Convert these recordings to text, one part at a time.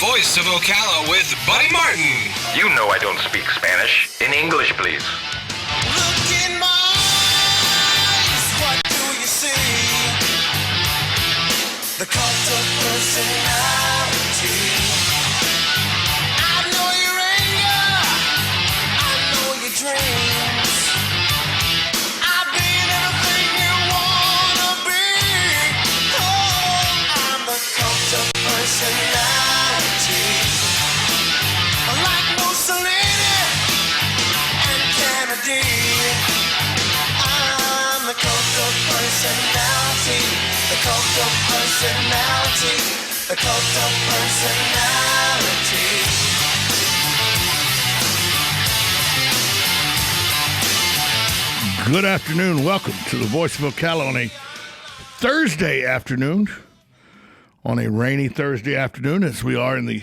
voice of Ocala with Buddy Martin. You know I don't speak Spanish. In English, please. Look in my eyes, what do you see? The cult of personality. I know your anger, I know your dreams. I've been anything you wanna be. Oh, I'm the cult of personality. Like Mussolini and Kennedy, I'm the cult of personality, the cult of personality, the cult of personality. Good afternoon. Welcome to the Voice of Ocala on a Thursday afternoon, on a rainy Thursday afternoon, as we are in the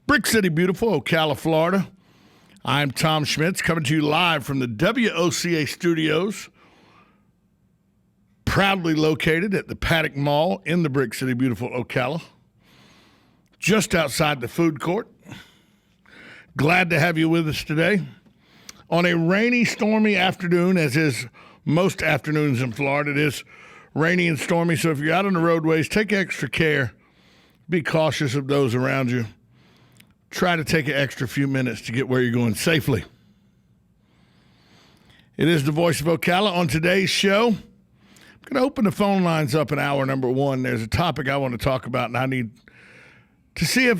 Brick City, beautiful Ocala, Florida. I'm Tom Schmitz, coming to you live from the WOCA studios, proudly located at the Paddock Mall in the Brick City, beautiful Ocala, just outside the food court. Glad to have you with us today on a rainy, stormy afternoon, as is most afternoons in Florida. It is rainy and stormy, so if you're out on the roadways, take extra care. Be cautious of those around you. Try to take an extra few minutes to get where you're going safely. It is the Voice of Ocala. On today's show, I'm going to open the phone lines up in hour number one. There's a topic I want to talk about, and I need to see if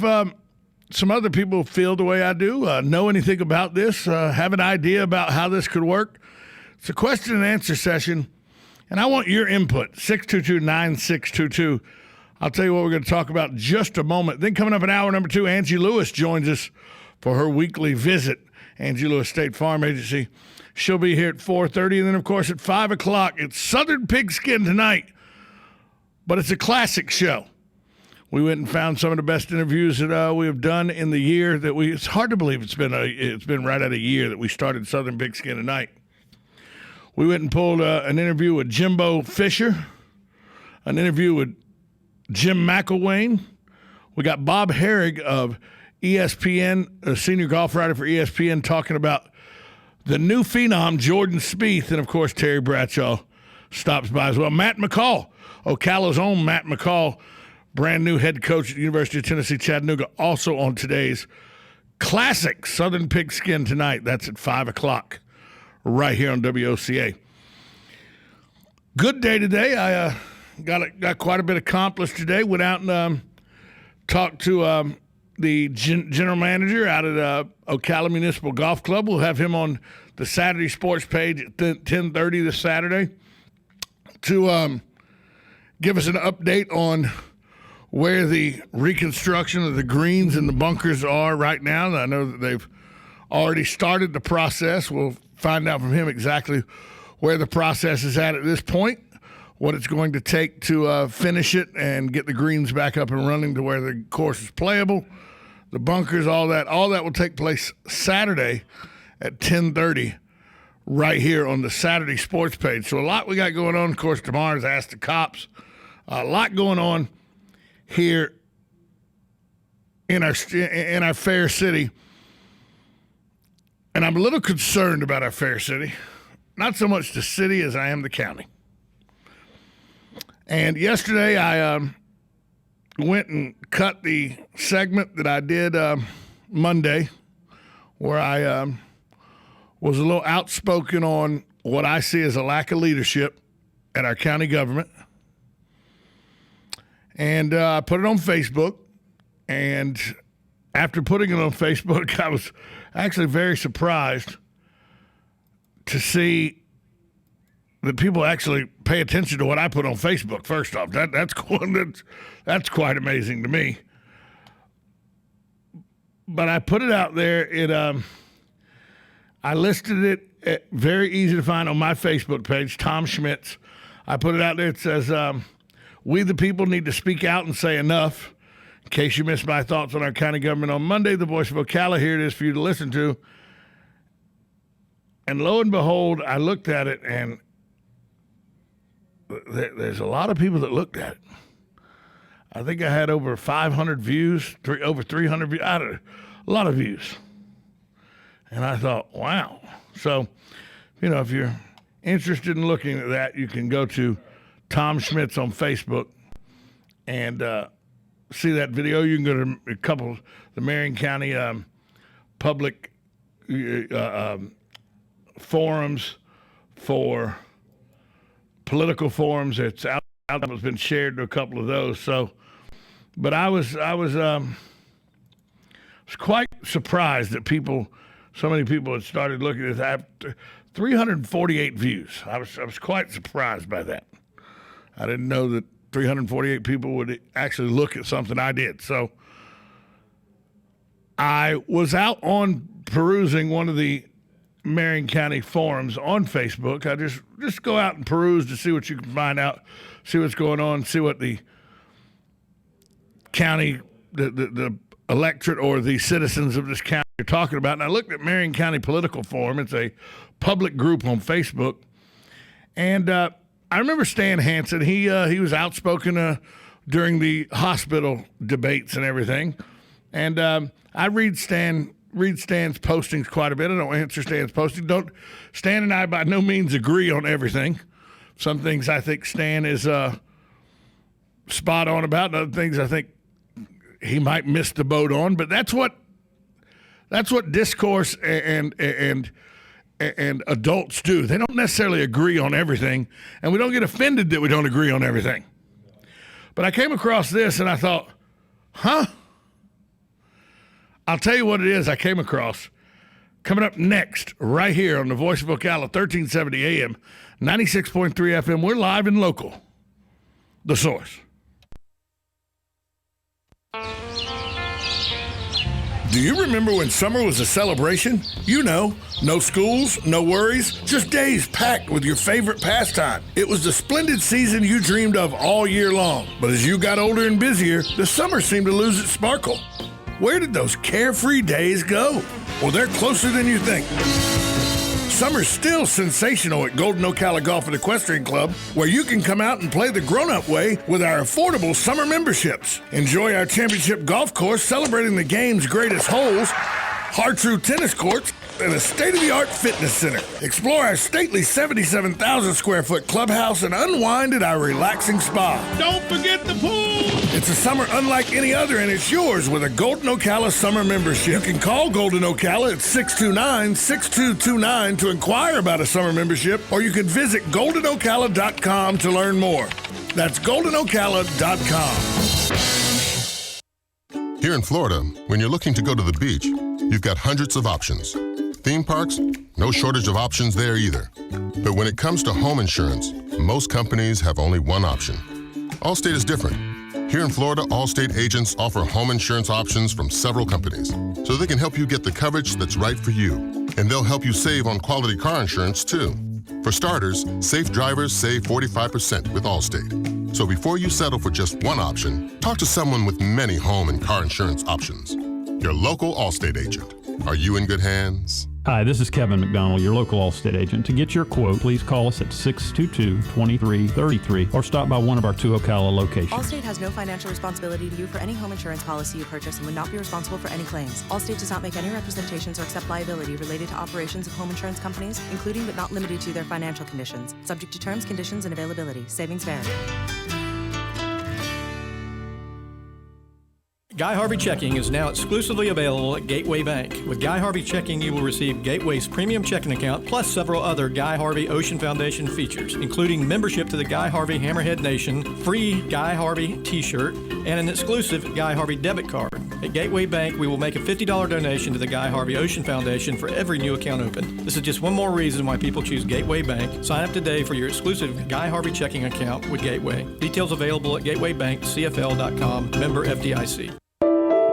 some other people feel the way I do, know anything about this, have an idea about how this could work. It's a question and answer session, and I want your input, 622-9622. I'll tell you what we're going to talk about in just a moment. Then coming up in hour number two, Angie Lewis joins us for her weekly visit. Angie Lewis State Farm Agency. She'll be here at 4:30. And then, of course, at 5 o'clock, it's Southern Pigskin tonight. But it's a classic show. We went and found some of the best interviews that we have done in the year that we – it's hard to believe it's been right at a year that we started Southern Pigskin tonight. We went and pulled an interview with Jimbo Fisher, an interview with Jim McElwain. We got Bob Herrig of ESPN, a senior golf writer for ESPN, talking about the new phenom, Jordan Spieth. And, of course, Terry Bradshaw stops by as well. Matt McCall, Ocala's own Matt McCall, brand new head coach at the University of Tennessee, Chattanooga, also on today's classic Southern Pigskin tonight. That's at 5 o'clock right here on WOCA. Good day today. I got quite a bit accomplished today. Went out and talked to the general manager out at Ocala Municipal Golf Club. We'll have him on the Saturday sports page at 10:30 this Saturday to give us an update on where the reconstruction of the greens and the bunkers are right now. I know that they've already started the process. We'll find out from him exactly where the process is at this point, what it's going to take to finish it and get the greens back up and running to where the course is playable, the bunkers, all that will take place Saturday at 10:30 right here on the Saturday sports page. So a lot we got going on. Of course, tomorrow's Ask the Cops. A lot going on here in our fair city. And I'm a little concerned about our fair city. Not so much the city as I am the county. And yesterday I went and cut the segment that I did Monday where I was a little outspoken on what I see as a lack of leadership at our county government. And I put it on Facebook. And after putting it on Facebook, I was actually very surprised to see that people actually pay attention to what I put on Facebook. First off, that's quite amazing to me. But I put it out there. I listed it very easy to find on my Facebook page, Tom Schmitz. I put it out there. It says, "We the people need to speak out and say enough. In case you missed my thoughts on our county government on Monday, the Voice of Ocala, here it is for you to listen to." And lo and behold, I looked at it, and there's a lot of people that looked at it. I think I had over 500 views, over 300 views, a lot of views. And I thought, wow. So, if you're interested in looking at that, you can go to Tom Schmitz on Facebook and see that video. You can go to a couple of the Marion County public forums for political forums. It's out. It's been shared to a couple of those. So, but I was quite surprised that so many people had started looking at that. 348 views. I was quite surprised by that. I didn't know that 348 people would actually look at something I did. So I was out on perusing one of the Marion County forums on Facebook. I just go out and peruse to see what you can find out, see what's going on, see what the county, the electorate or the citizens of this county are talking about. And I looked at Marion County Political Forum. It's a public group on Facebook. And I remember Stan Hansen. He was outspoken during the hospital debates and everything. And I read Stan's postings quite a bit. I don't answer Stan's posting. Stan and I by no means agree on everything. Some things I think Stan is spot on about, and other things I think he might miss the boat on. But that's what discourse and adults do. They don't necessarily agree on everything, and we don't get offended that we don't agree on everything. But I came across this, and I thought, huh? I'll tell you what it is I came across. Coming up next, right here on the Voice of Ocala, 1370 AM, 96.3 FM. We're live and local. The Source. Do you remember when summer was a celebration? No schools, no worries, just days packed with your favorite pastime. It was the splendid season you dreamed of all year long. But as you got older and busier, the summer seemed to lose its sparkle. Where did those carefree days go? Well, they're closer than you think. Summer's still sensational at Golden Ocala Golf and Equestrian Club, where you can come out and play the grown-up way with our affordable summer memberships. Enjoy our championship golf course celebrating the game's greatest holes, hard-true tennis courts, and a state-of-the-art fitness center. Explore our stately 77,000-square-foot clubhouse and unwind at our relaxing spa. Don't forget the pool! It's a summer unlike any other, and it's yours with a Golden Ocala summer membership. You can call Golden Ocala at 629-6229 to inquire about a summer membership, or you can visit goldenocala.com to learn more. That's goldenocala.com. Here in Florida, when you're looking to go to the beach, you've got hundreds of options. Theme parks, no shortage of options there either. But when it comes to home insurance, most companies have only one option. Allstate is different. Here in Florida, Allstate agents offer home insurance options from several companies, so they can help you get the coverage that's right for you. And they'll help you save on quality car insurance, too. For starters, safe drivers save 45% with Allstate. So before you settle for just one option, talk to someone with many home and car insurance options. Your local Allstate agent. Are you in good hands? Hi, this is Kevin McDonald, your local Allstate agent. To get your quote, please call us at 622-2333 or stop by one of our 2 Ocala locations. Allstate has no financial responsibility to you for any home insurance policy you purchase and would not be responsible for any claims. Allstate does not make any representations or accept liability related to operations of home insurance companies, including but not limited to their financial conditions. Subject to terms, conditions, and availability. Savings vary. Guy Harvey Checking is now exclusively available at Gateway Bank. With Guy Harvey Checking, you will receive Gateway's premium checking account plus several other Guy Harvey Ocean Foundation features, including membership to the Guy Harvey Hammerhead Nation, free Guy Harvey t-shirt, and an exclusive Guy Harvey debit card. At Gateway Bank, we will make a $50 donation to the Guy Harvey Ocean Foundation for every new account opened. This is just one more reason why people choose Gateway Bank. Sign up today for your exclusive Guy Harvey checking account with Gateway. Details available at gatewaybankcfl.com, member FDIC.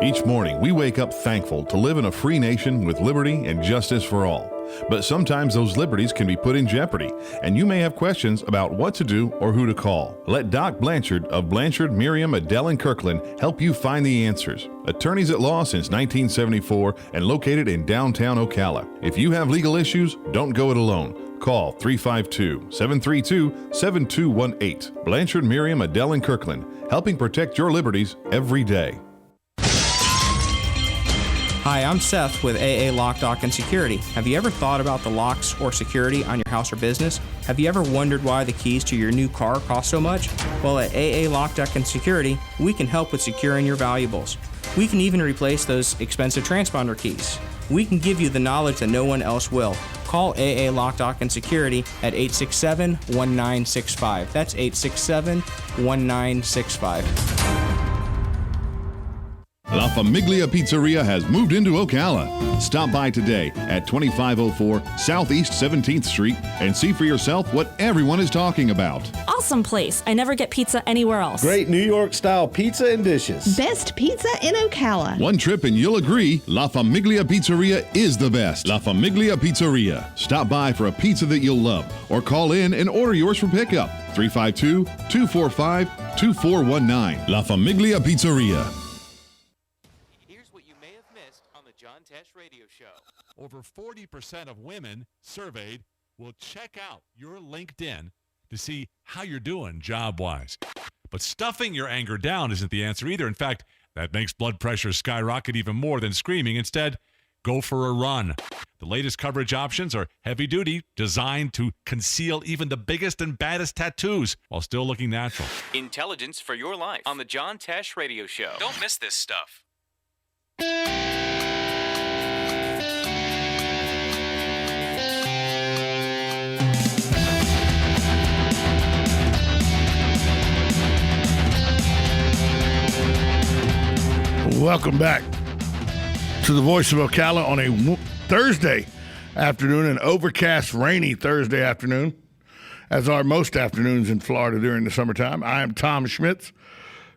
Each morning, we wake up thankful to live in a free nation with liberty and justice for all. But sometimes those liberties can be put in jeopardy, and you may have questions about what to do or who to call. Let Doc Blanchard of Blanchard, Miriam, Adele, and Kirkland help you find the answers. Attorneys at law since 1974 and located in downtown Ocala. If you have legal issues, don't go it alone. Call 352-732-7218. Blanchard, Miriam, Adele, and Kirkland, helping protect your liberties every day. Hi, I'm Seth with AA Lock, Dock, and Security. Have you ever thought about the locks or security on your house or business? Have you ever wondered why the keys to your new car cost so much? Well, at AA Lock, Dock, and Security, we can help with securing your valuables. We can even replace those expensive transponder keys. We can give you the knowledge that no one else will. Call AA Lock, Dock, and Security at 867-1965. That's 867-1965. La Famiglia Pizzeria has moved into Ocala. Stop by today at 2504 Southeast 17th Street and see for yourself what everyone is talking about. Awesome place. I never get pizza anywhere else. Great New York style pizza and dishes. Best pizza in Ocala. One trip and you'll agree, La Famiglia Pizzeria is the best. La Famiglia Pizzeria. Stop by for a pizza that you'll love or call in and order yours for pickup. 352-245-2419. La Famiglia Pizzeria. Radio show. Over 40% of women surveyed will check out your LinkedIn to see how you're doing job-wise. But stuffing your anger down isn't the answer either. In fact, that makes blood pressure skyrocket even more than screaming. Instead, go for a run. The latest coverage options are heavy-duty, designed to conceal even the biggest and baddest tattoos while still looking natural. Intelligence for your life on the John Tesh Radio Show. Don't miss this stuff. Welcome back to the Voice of Ocala on a Thursday afternoon, an overcast, rainy Thursday afternoon, as are most afternoons in Florida during the summertime. I am Tom Schmitz,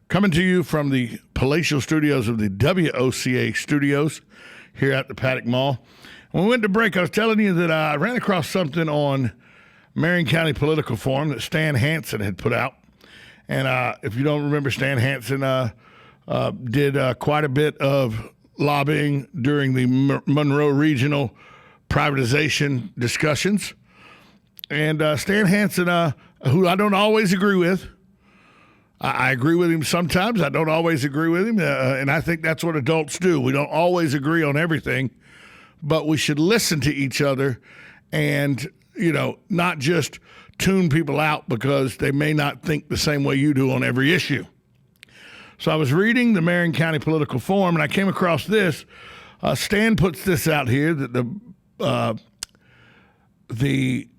coming to you from the palatial studios of the WOCA studios here at the Paddock Mall. When we went to break, I was telling you that I ran across something on Marion County Political Forum that Stan Hansen had put out. And if you don't remember, Stan Hansen did quite a bit of lobbying during the Monroe Regional privatization discussions. And Stan Hansen, who I don't always agree with, I agree with him sometimes. I don't always agree with him. And I think that's what adults do. We don't always agree on everything, but we should listen to each other and, not just tune people out because they may not think the same way you do on every issue. So I was reading the Marion County Political Forum, and I came across this. Stan puts this out here that the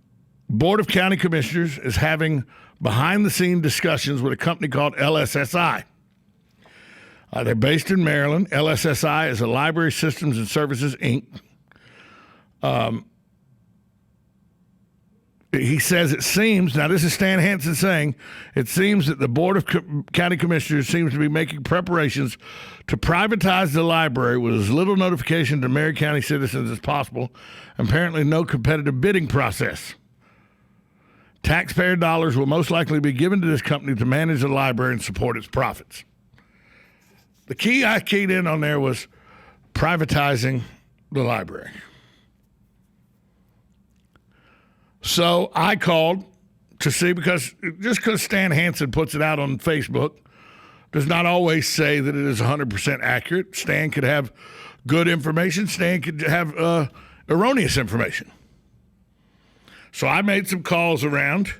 Board of County Commissioners is having behind-the-scene discussions with a company called LSSI. They're based in Maryland. LSSI is a Library Systems and Services, Inc. He says it seems, now this is Stan Hansen saying, it seems that the Board of County Commissioners seems to be making preparations to privatize the library with as little notification to Marion County citizens as possible, apparently no competitive bidding process. Taxpayer dollars will most likely be given to this company to manage the library and support its profits. The key I keyed in on there was privatizing the library. So I called to see, because just because Stan Hansen puts it out on Facebook does not always say that it is 100% accurate. Stan could have good information. Stan could have erroneous information. So I made some calls around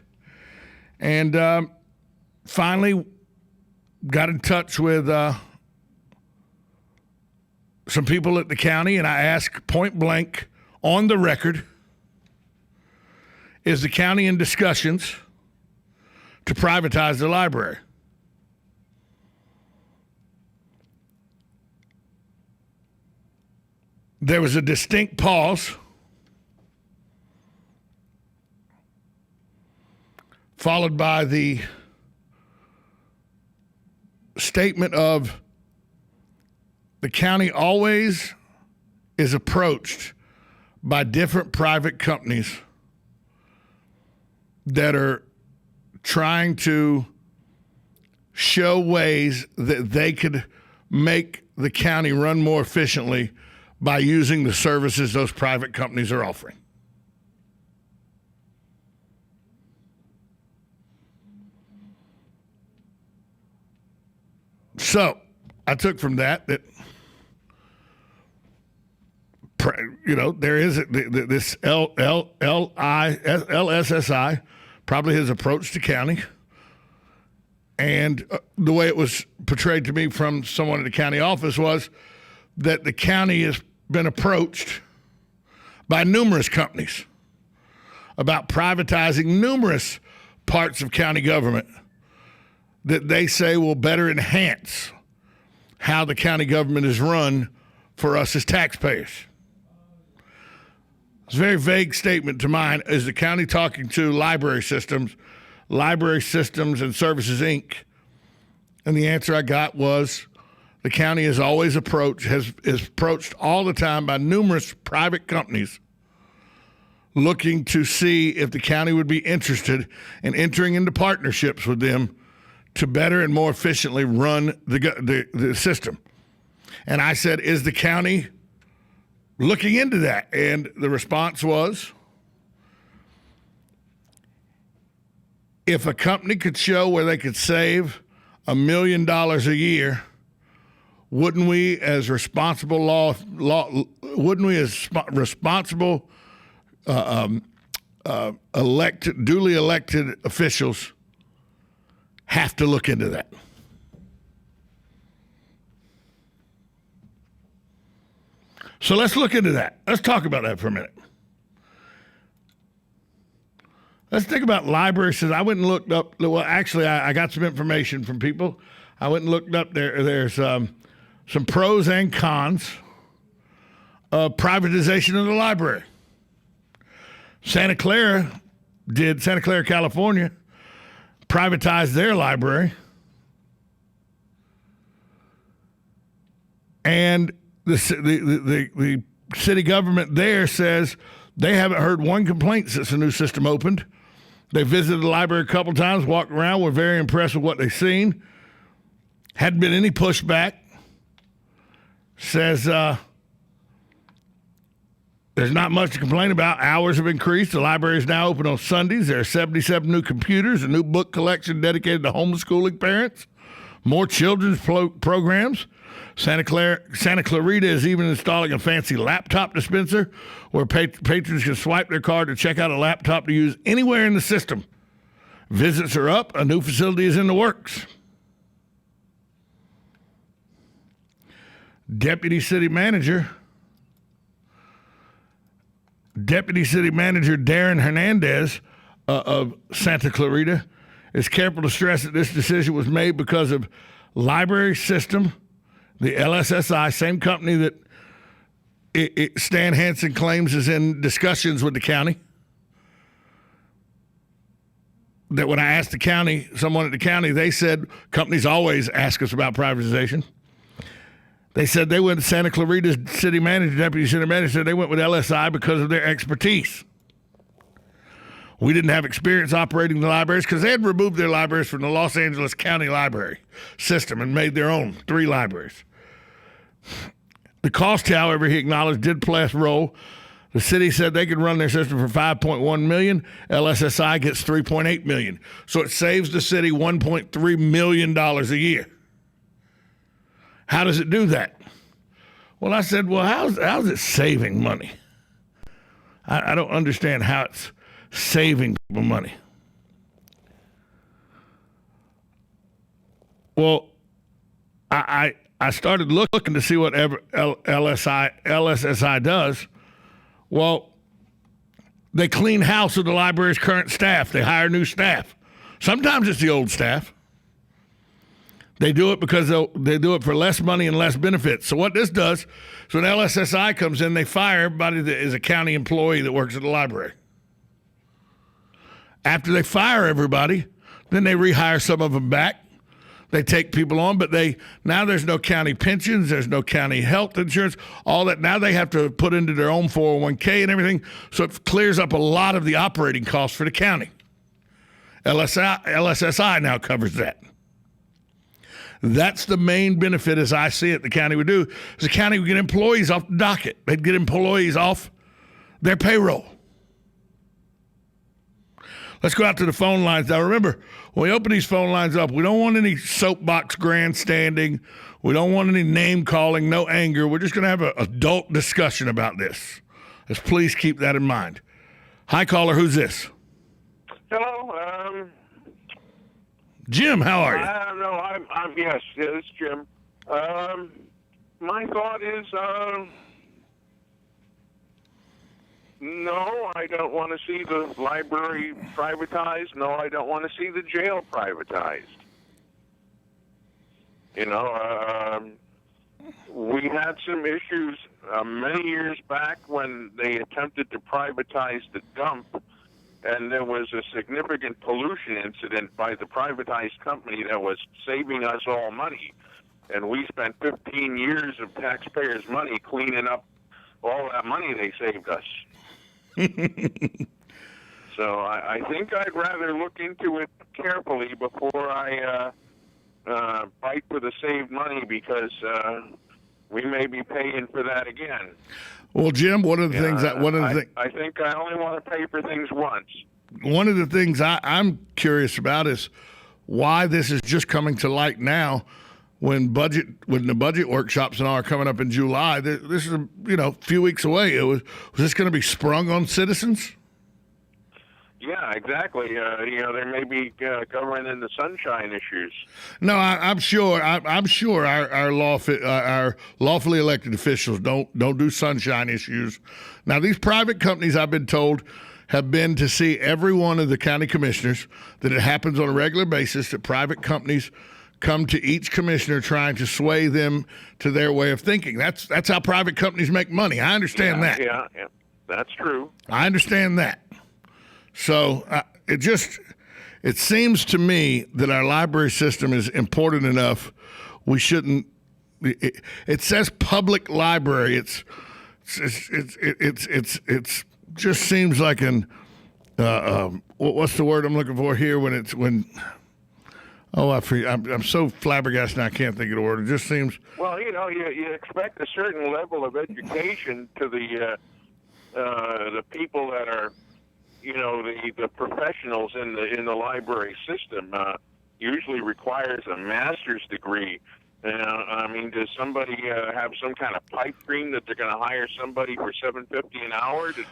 and finally got in touch with some people at the county, and I asked point blank on the record, is the county in discussions to privatize the library? There was a distinct pause, followed by the statement of the county always is approached by different private companies that are trying to show ways that they could make the county run more efficiently by using the services those private companies are offering. So I took from that there is this LSSI probably has approached the county, and the way it was portrayed to me from someone in the county office was that the county has been approached by numerous companies about privatizing numerous parts of county government that they say will better enhance how the county government is run for us as taxpayers. It's a very vague statement to mine. Is the county talking to Library Systems and Services, Inc.? And the answer I got was the county is approached all the time by numerous private companies looking to see if the county would be interested in entering into partnerships with them to better and more efficiently run the system. And I said, is the county looking into that? And the response was, if a company could show where they could save $1 million a year, wouldn't we as responsible duly elected officials have to look into that? So let's look into that. Let's talk about that for a minute. Let's think about libraries. I went and looked up. Well, actually, I got some information from people. I went and looked up There's some pros and cons of privatization of the library. Santa Clara, California, privatized their library. And the city government there says they haven't heard one complaint since the new system opened. They visited the library a couple times, walked around, were very impressed with what they've seen. Hadn't been any pushback. Says there's not much to complain about. Hours have increased. The library is now open on Sundays. There are 77 new computers, a new book collection dedicated to homeschooling parents, more children's programs. Santa Clarita is even installing a fancy laptop dispenser where patrons can swipe their card to check out a laptop to use anywhere in the system. Visits are up. A new facility is in the works. Deputy City Manager Darren Hernandez of Santa Clarita is careful to stress that this decision was made because of library system, the LSSI, same company that Stan Hansen claims is in discussions with the county. That when I asked someone at the county, they said companies always ask us about privatization. They said they went to Santa Clarita's deputy city manager, said they went with LSI because of their expertise. We didn't have experience operating the libraries because they had removed their libraries from the Los Angeles County Library system and made their own 3 libraries. The cost, however, he acknowledged, did play a role. The city said they could run their system for $5.1 million. LSSI gets $3.8 million. So it saves the city $1.3 million a year. How does it do that? Well, I said, well, how's it saving money? I don't understand how it's saving people money. Well, I started looking to see what LSSI does. Well, they clean house with the library's current staff. They hire new staff. Sometimes it's the old staff. They do it because they do it for less money and less benefits. So what this does is when LSSI comes in, they fire everybody that is a county employee that works at the library. After they fire everybody, then they rehire some of them back. They take people on, but now there's no county pensions, there's no county health insurance, all that. Now they have to put into their own 401k and everything, so it clears up a lot of the operating costs for the county. LSSI now covers that. That's the main benefit, as I see it, the county would do. Is the county would get employees off the docket. They'd get employees off their payroll. Let's go out to the phone lines. Now, remember, when we open these phone lines up, we don't want any soapbox grandstanding. We don't want any name-calling, no anger. We're just going to have an adult discussion about this. Just please keep that in mind. Hi, caller. Who's this? Hello. Jim, how are you? No, I'm yes, it's Jim. My thought is, no, I don't want to see the library privatized. No, I don't want to see the jail privatized. You know, we had some issues many years back when they attempted to privatize the dump, and there was a significant pollution incident by the privatized company that was saving us all money. And we spent 15 years of taxpayers' money cleaning up all that money they saved us. So I think I'd rather look into it carefully before I fight for the saved money, because we may be paying for that again. Well, Jim, one of the things I think I only want to pay for things once. One of the things I'm curious about is why this is just coming to light now, when the budget workshops and all are coming up in July. This is a few weeks away. Was this going to be sprung on citizens? Yeah, exactly. There may be government in the sunshine issues. No, I'm sure. I'm sure our lawfully elected officials don't do sunshine issues. Now, these private companies, I've been told, have been to see every one of the county commissioners. That it happens on a regular basis. That private companies come to each commissioner trying to sway them to their way of thinking. That's how private companies make money. I understand that. Yeah, that's true. I understand that. So it seems to me that our library system is important enough. We shouldn't. It says public library. It's just seems like what's the word I'm looking for here when. Oh, I'm so flabbergasted I can't think of the word. It just seems. Well, you expect a certain level of education to the people that are, the professionals in the library system. Usually requires a master's degree. Does somebody have some kind of pipe dream that they're going to hire somebody for $7.50 an hour to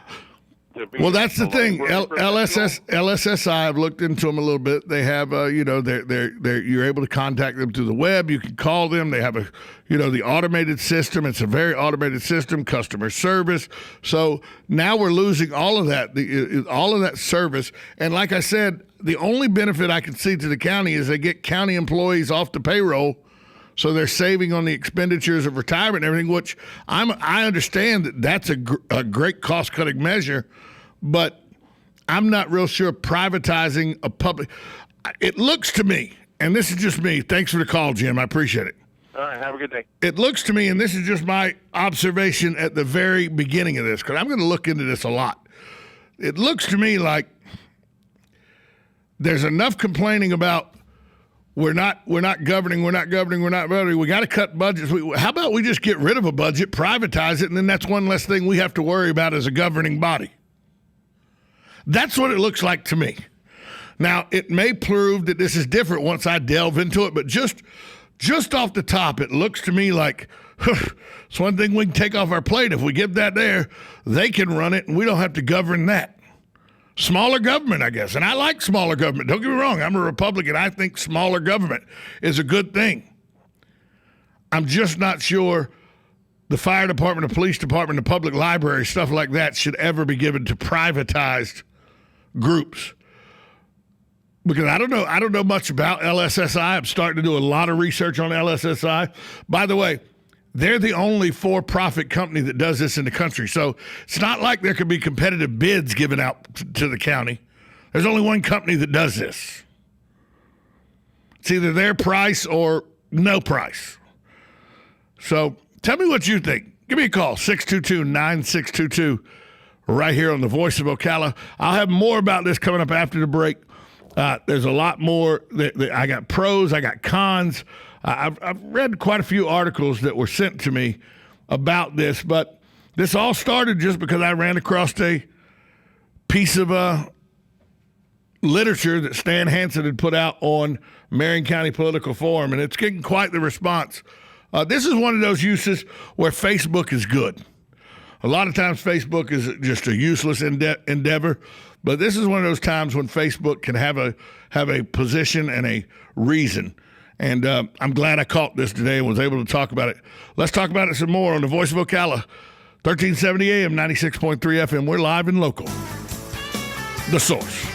Well, that's the thing. LSSI, I've looked into them a little bit. They have, you're able to contact them through the web. You can call them. They have the automated system. It's a very automated system, customer service. So now we're losing all of that, all of that service. And like I said, the only benefit I can see to the county is they get county employees off the payroll. So they're saving on the expenditures of retirement and everything, which I understand that that's a great cost-cutting measure, but I'm not real sure privatizing a public – it looks to me, and this is just me. Thanks for the call, Jim. I appreciate it. All right. Have a good day. It looks to me, and this is just my observation at the very beginning of this, because I'm going to look into this a lot. It looks to me like there's enough complaining about we're not governing. We got to cut budgets. How about we just get rid of a budget, privatize it, and then that's one less thing we have to worry about as a governing body. That's what it looks like to me. Now, it may prove that this is different once I delve into it, but just off the top, it looks to me like it's one thing we can take off our plate. If we give that there, they can run it, and we don't have to govern that. Smaller government, I guess. And I like smaller government. Don't get me wrong. I'm a Republican. I think smaller government is a good thing. I'm just not sure the fire department, the police department, the public library, stuff like that should ever be given to privatized groups. Because I don't know much about LSSI. I'm starting to do a lot of research on LSSI. By the way, they're the only for-profit company that does this in the country. So it's not like there could be competitive bids given out to the county. There's only one company that does this. It's either their price or no price. So tell me what you think. Give me a call, 622-9622, right here on the Voice of Ocala. I'll have more about this coming up after the break. There's a lot more. I got pros, I got cons. I've read quite a few articles that were sent to me about this, but this all started just because I ran across a piece of literature that Stan Hansen had put out on Marion County Political Forum, and it's getting quite the response. This is one of those uses where Facebook is good. A lot of times Facebook is just a useless endeavor, but this is one of those times when Facebook can have a position and a reason. And I'm glad I caught this today and was able to talk about it. Let's talk about it some more on the Voice of Ocala, 1370 AM, 96.3 FM. We're live and local. The Source.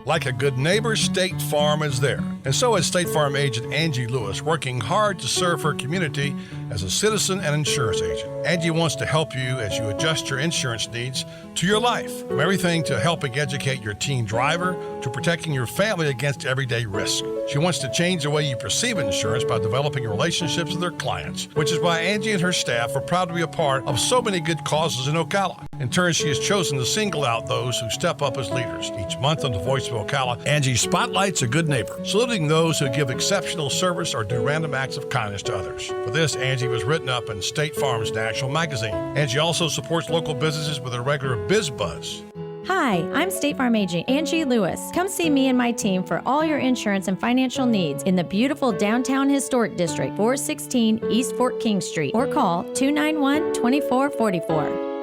Like a good neighbor, State Farm is there. And so is State Farm agent Angie Lewis, working hard to serve her community as a citizen and insurance agent. Angie wants to help you as you adjust your insurance needs to your life. From everything to helping educate your teen driver to protecting your family against everyday risk. She wants to change the way you perceive insurance by developing relationships with her clients, which is why Angie and her staff are proud to be a part of so many good causes in Ocala. In turn, she has chosen to single out those who step up as leaders. Each month on the Voice of Ocala, Angie spotlights a good neighbor, saluting those who give exceptional service or do random acts of kindness to others. For this, Angie was written up in State Farm's National Magazine. Angie also supports local businesses with a regular Biz Buzz. Hi, I'm State Farm agent Angie Lewis. Come see me and my team for all your insurance and financial needs in the beautiful downtown historic district, 416 East Fort King Street, or call 291-2444.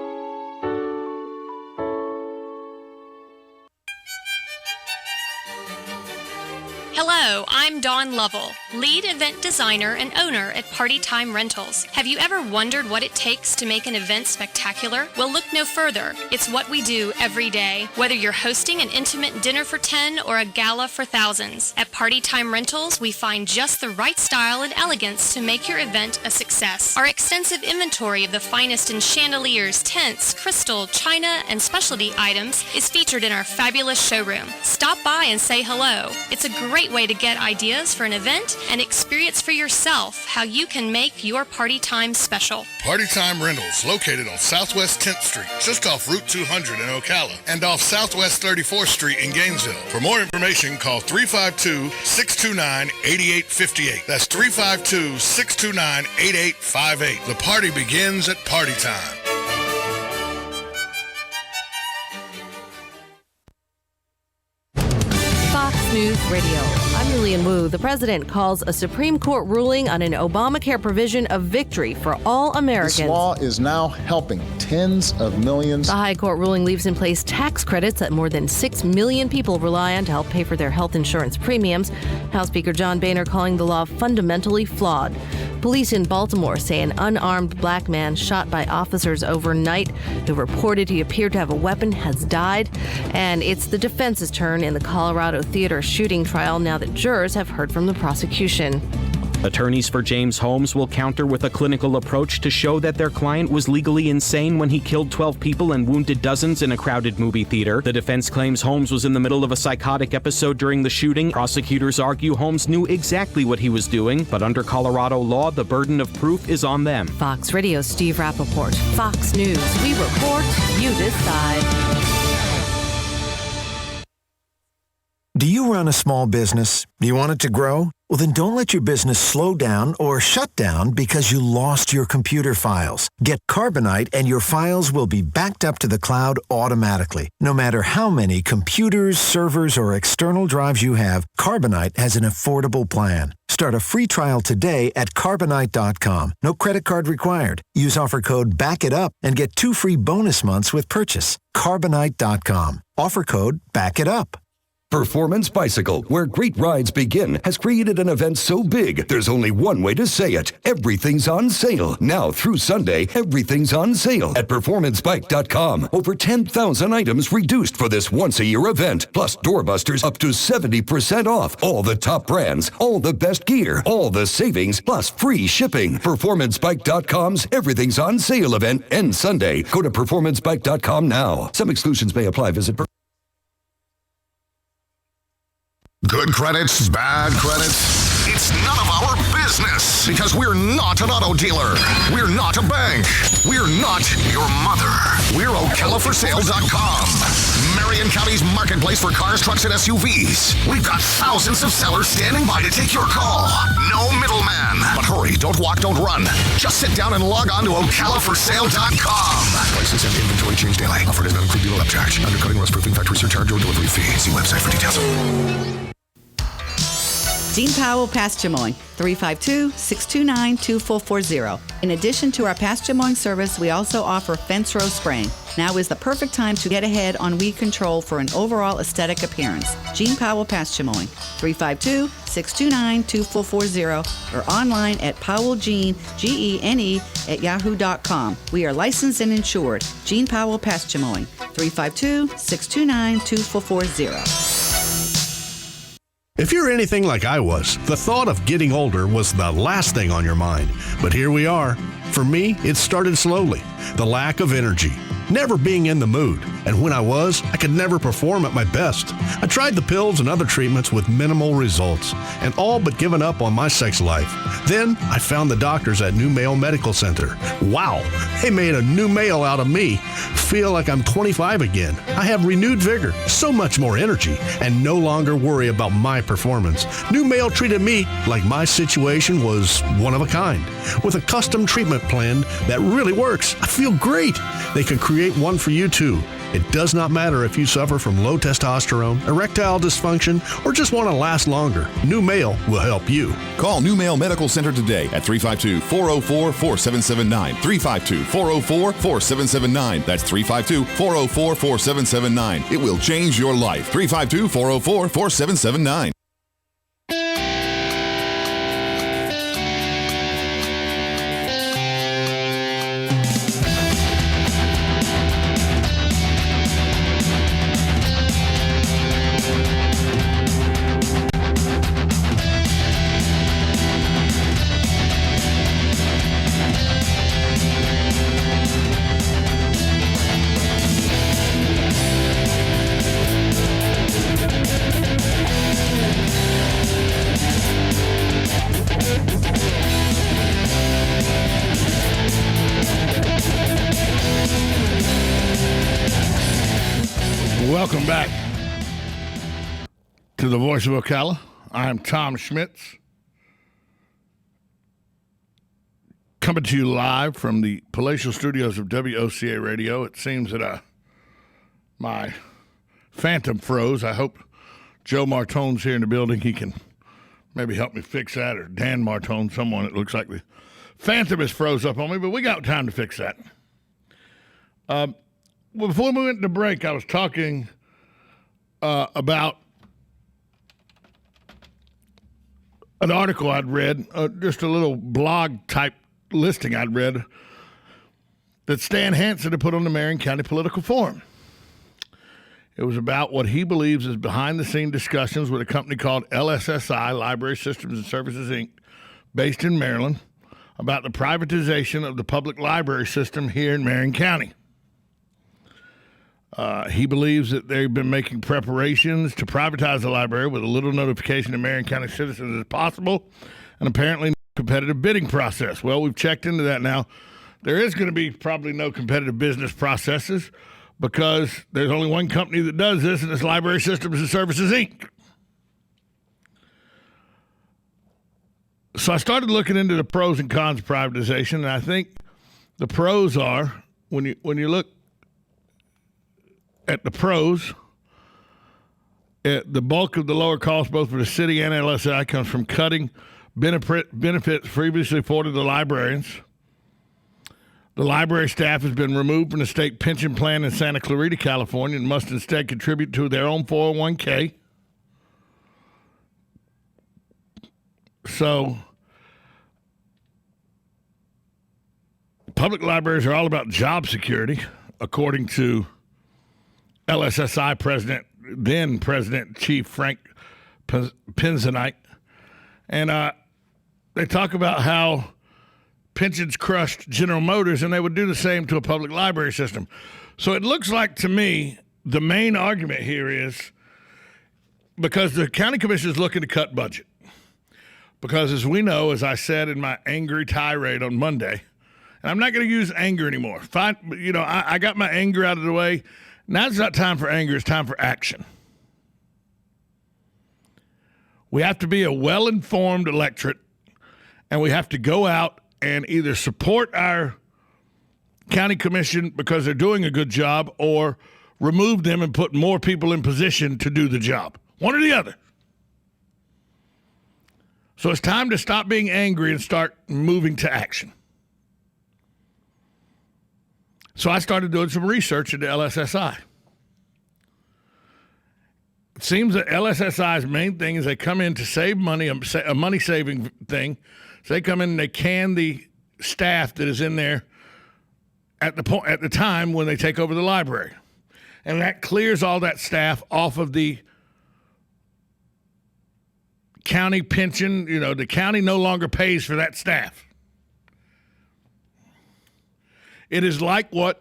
Hello, I'm Dawn Lovell, lead event designer and owner at Party Time Rentals. Have you ever wondered what it takes to make an event spectacular? Well, look no further. It's what we do every day. Whether you're hosting an intimate dinner for 10 or a gala for thousands, at Party Time Rentals, we find just the right style and elegance to make your event a success. Our extensive inventory of the finest in chandeliers, tents, crystal, china, and specialty items is featured in our fabulous showroom. Stop by and say hello. It's a great way to get ideas for an event and experience for yourself how you can make your party time special. Party Time Rentals, located on Southwest 10th Street, just off Route 200 in Ocala, and off Southwest 34th Street in Gainesville. For more information, call 352-629-8858. That's 352-629-8858. The party begins at Party Time. Fox News Radio. I'm Lillian Wu. The president calls a Supreme Court ruling on an Obamacare provision a victory for all Americans. This law is now helping tens of millions. The High Court ruling leaves in place tax credits that more than 6 million people rely on to help pay for their health insurance premiums. House Speaker John Boehner calling the law fundamentally flawed. Police in Baltimore say an unarmed black man shot by officers overnight who reported he appeared to have a weapon has died. And it's the defense's turn in the Colorado theater shooting trial now that jurors have heard from the prosecution. Attorneys for James Holmes will counter with a clinical approach to show that their client was legally insane when he killed 12 people and wounded dozens in a crowded movie theater. The defense claims Holmes was in the middle of a psychotic episode during the shooting. Prosecutors argue Holmes knew exactly what he was doing, but under Colorado law, the burden of proof is on them. Fox Radio, Steve Rappaport. Fox News. We report, you decide. Do you run a small business? Do you want it to grow? Well, then don't let your business slow down or shut down because you lost your computer files. Get Carbonite and your files will be backed up to the cloud automatically. No matter how many computers, servers, or external drives you have, Carbonite has an affordable plan. Start a free trial today at Carbonite.com. No credit card required. Use offer code BACKITUP and get 2 free bonus months with purchase. Carbonite.com. Offer code BACKITUP. Performance Bicycle, where great rides begin, has created an event so big, there's only one way to say it. Everything's on sale. Now through Sunday, everything's on sale at performancebike.com. Over 10,000 items reduced for this once-a-year event. Plus doorbusters up to 70% off. All the top brands, all the best gear, all the savings, plus free shipping. Performancebike.com's Everything's on Sale event ends Sunday. Go to performancebike.com now. Some exclusions may apply. Visit Good credits, bad credits. It's none of our business because we're not an auto dealer. We're not a bank. We're not your mother. We're OcalaForSale.com. Marion County's marketplace for cars, trucks, and SUVs. We've got thousands of sellers standing by to take your call. No middleman. But hurry, don't walk, don't run. Just sit down and log on to OcalaForSale.com. Prices and inventory change daily. Offer does not include dealer upcharge. Undercutting, rust-proofing, factory surcharge, or delivery fee. See website for details. Gene Powell Pasture Mowing, 352-629-2440. In addition to our pasture mowing service, we also offer fence row spraying. Now is the perfect time to get ahead on weed control for an overall aesthetic appearance. Gene Powell Pasture Mowing, 352-629-2440 or online at powellgene, Gene, @yahoo.com. We are licensed and insured. Gene Powell Pasture Mowing, 352-629-2440. If you're anything like I was, the thought of getting older was the last thing on your mind. But here we are. For me, it started slowly. The lack of energy, never being in the mood. And when I was, I could never perform at my best. I tried the pills and other treatments with minimal results, and all but given up on my sex life. Then I found the doctors at New Male Medical Center. Wow, they made a new male out of me. Feel like I'm 25 again. I have renewed vigor, so much more energy, and no longer worry about my performance. New Male treated me like my situation was one of a kind, with a custom treatment plan that really works. I feel great. They can create one for you too. It does not matter if you suffer from low testosterone, erectile dysfunction, or just want to last longer. New Male will help you. Call New Male Medical Center today at 352-404-4779. 352-404-4779. That's 352-404-4779. It will change your life. 352-404-4779. Welcome back to the Voice of Ocala. I'm Tom Schmitz, coming to you live from the palatial studios of WOCA Radio. It seems that my phantom froze. I hope Joe Martone's here in the building. He can maybe help me fix that, or Dan Martone, someone. It looks like the phantom is froze up on me, but we got time to fix that. Before we went to break, I was talking about an article I'd read, just a little blog-type listing I'd read that Stan Hansen had put on the Marion County Political Forum. It was about what he believes is behind-the-scene discussions with a company called LSSI, Library Systems and Services, Inc., based in Maryland, about the privatization of the public library system here in Marion County. He believes that they've been making preparations to privatize the library with a little notification to Marion County citizens as possible, and apparently no competitive bidding process. Well, we've checked into that now. There is going to be probably no competitive business processes because there's only one company that does this, and it's Library Systems and Services, Inc. So I started looking into the pros and cons of privatization, and I think the pros are, when you look at the pros, the bulk of the lower cost, both for the city and LSI, comes from cutting benefits previously afforded to librarians. The library staff has been removed from the state pension plan in Santa Clarita, California, and must instead contribute to their own 401k. So public libraries are all about job security, according to LSSI President, then President Chief Frank Penzanite. And they talk about how pensions crushed General Motors, and they would do the same to a public library system. So it looks like to me the main argument here is because the county commission is looking to cut budget. Because as we know, as I said in my angry tirade on Monday, and I'm not going to use anger anymore. Fine, I got my anger out of the way. Now it's not time for anger, it's time for action. We have to be a well-informed electorate, and we have to go out and either support our county commission because they're doing a good job or remove them and put more people in position to do the job. One or the other. So it's time to stop being angry and start moving to action. So I started doing some research into LSSI. It seems that LSSI's main thing is they come in to save money, a money-saving thing. So they come in and they can the staff that is in there at the time when they take over the library. And that clears all that staff off of the county pension. The county no longer pays for that staff. It is like what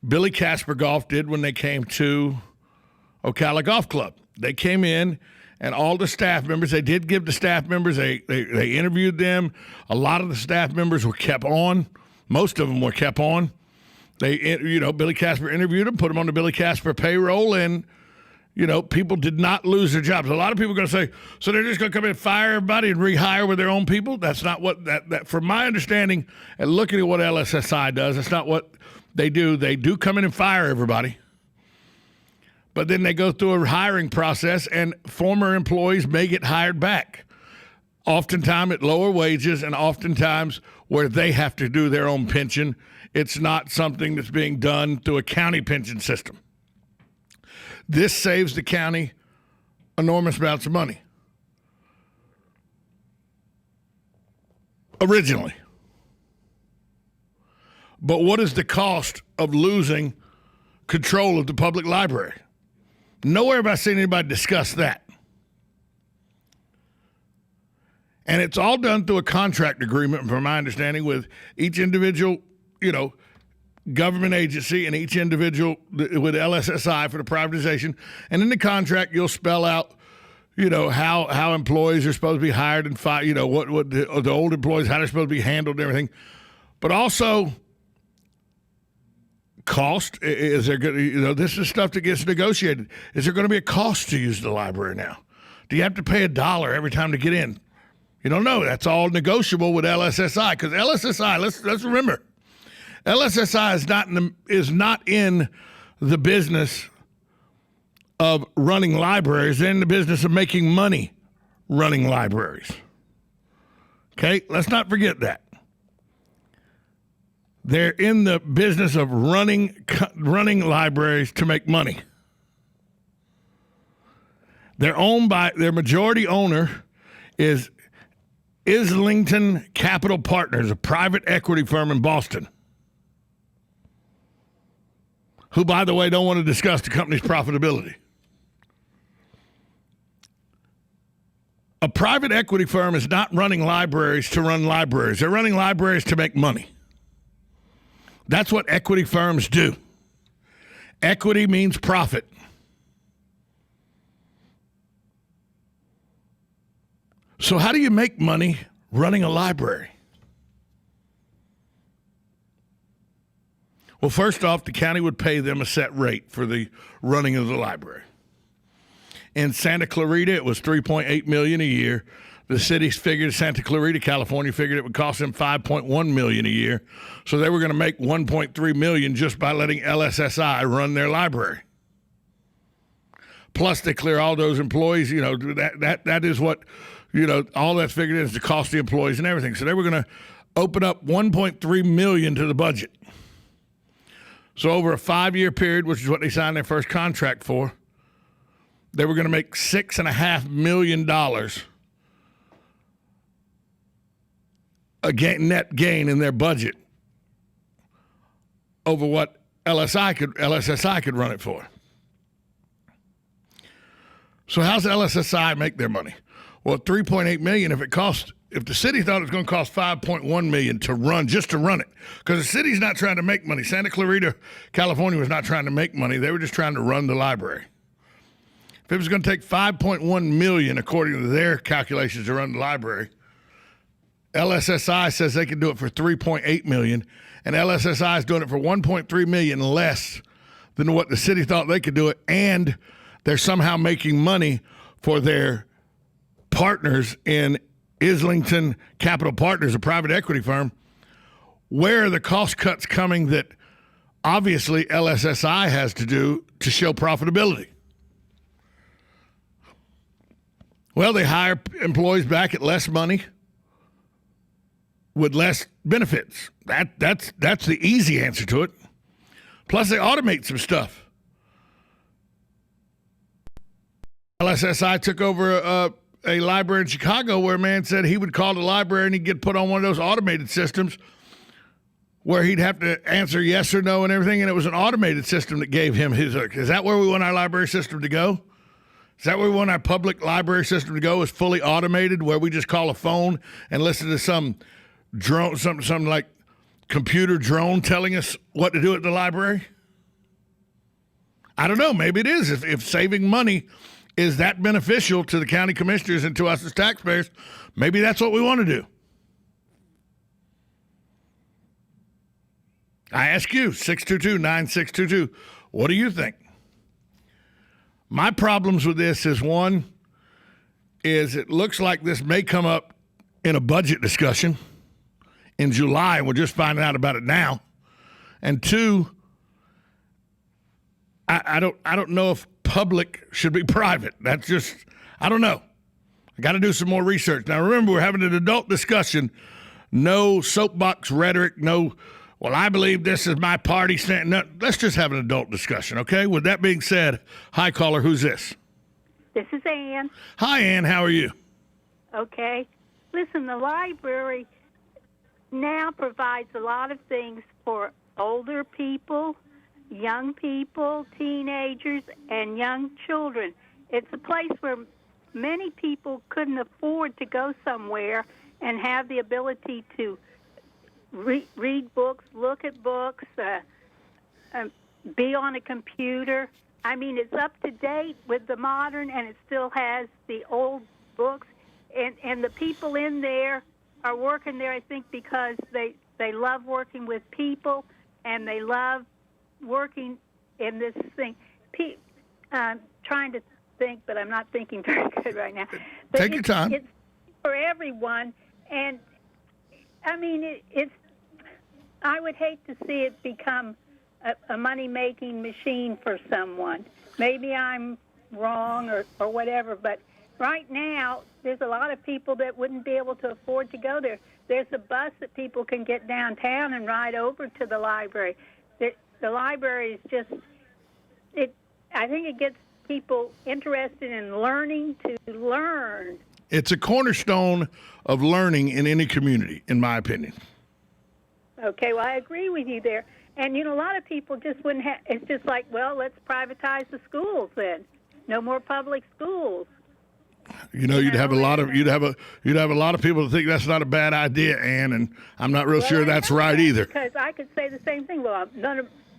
Billy Casper Golf did when they came to Ocala Golf Club. They came in, and all the staff members, they did give the staff members, they interviewed them. A lot of the staff members were kept on. Most of them were kept on. Billy Casper interviewed them, put them on the Billy Casper payroll, and, people did not lose their jobs. A lot of people are going to say, so they're just going to come in and fire everybody and rehire with their own people? That's not what, that from my understanding and looking at what LSSI does, that's not what they do. They do come in and fire everybody. But then they go through a hiring process, and former employees may get hired back, oftentimes at lower wages and oftentimes where they have to do their own pension. It's not something that's being done through a county pension system. This saves the county enormous amounts of money. Originally. But what is the cost of losing control of the public library? Nowhere have I seen anybody discuss that. And it's all done through a contract agreement, from my understanding, with each individual, government agency and each individual with LSSI for the privatization. And in the contract, you'll spell out, how employees are supposed to be hired and fired, what the old employees, how they're supposed to be handled and everything. But also, cost. Is there good? This is stuff that gets negotiated. Is there going to be a cost to use the library now? Do you have to pay $1 every time to get in? You don't know. That's all negotiable with LSSI, because LSSI. Let's remember, LSSI is not in the business of running libraries. They're in the business of making money running libraries. Okay, let's not forget that. They're in the business of running libraries to make money. They're owned by, their majority owner is Islington Capital Partners, a private equity firm in Boston, who, by the way, don't want to discuss the company's profitability. A private equity firm is not running libraries to run libraries. They're running libraries to make money. That's what equity firms do. Equity means profit. So how do you make money running a library? Well, first off, the county would pay them a set rate for the running of the library. In Santa Clarita, it was $3.8 million a year. The cities figured, Santa Clarita, California, figured it would cost them $5.1 million a year. So they were going to make $1.3 million just by letting LSSI run their library. Plus, they clear all those employees. That is what, all that's figured in is the cost of the employees and everything. So they were going to open up $1.3 million to the budget. So over a 5-year period, which is what they signed their first contract for, they were going to make $6.5 million net gain in their budget over what LSSI could run it for. So how's LSSI make their money? Well, $3.8 million. If the city thought it was going to cost $5.1 million to run it, because the city's not trying to make money. Santa Clarita, California was not trying to make money. They were just trying to run the library. If it was going to take $5.1 million, according to their calculations, to run the library, LSSI says they can do it for $3.8 million, and LSSI is doing it for $1.3 million less than what the city thought they could do it, and they're somehow making money for their partners in Islington Capital Partners, a private equity firm. Where are the cost cuts coming that obviously LSSI has to do to show profitability? Well, they hire employees back at less money with less benefits. That's the easy answer to it. Plus, they automate some stuff. LSSI took over a library in Chicago where a man said he would call the library and he'd get put on one of those automated systems where he'd have to answer yes or no and everything, and it was an automated system that gave him his. Is that where we want our library system to go? Is that where we want our public library system to go, is fully automated, where we just call a phone and listen to some drone, something like computer drone telling us what to do at the library? I don't know. Maybe it is. If saving money is that beneficial to the county commissioners and to us as taxpayers, maybe that's what we want to do. I ask you, 622-9622, what do you think? My problems with this is, one, is it looks like this may come up in a budget discussion in July, and we're just finding out about it now. And two, I don't know if public should be private. That's just, I don't know. I got to do some more research. Now, remember, we're having an adult discussion. No soapbox rhetoric. No, well, I believe this is my party stand. No, let's just have an adult discussion, okay? With that being said, hi, caller. Who's this? This is Ann. Hi, Ann. How are you? Okay. Listen, the library now provides a lot of things for older people, young people, teenagers, and young children. It's a place where many people couldn't afford to go somewhere and have the ability to read books, look at books, be on a computer. I mean, it's up to date with the modern, and it still has the old books. And the people in there are working there, I think, because they love working with people, and they love working in this thing. Trying to think, but I'm not thinking very good right now. But Take your time. It's for everyone, and I mean, it's. I would hate to see it become a money-making machine for someone. Maybe I'm wrong or whatever, but right now there's a lot of people that wouldn't be able to afford to go there. There's a bus that people can get downtown and ride over to the library. The library is just, I think it gets people interested in learning to learn. It's a cornerstone of learning in any community, in my opinion. Okay, well, I agree with you there. And, you know, a lot of people just wouldn't have, it's just like, well, let's privatize the schools then. No more public schools. You know, you'd have a lot of people that think that's not a bad idea, Ann, and I'm not real sure that's right either. Because I could say the same thing. Well,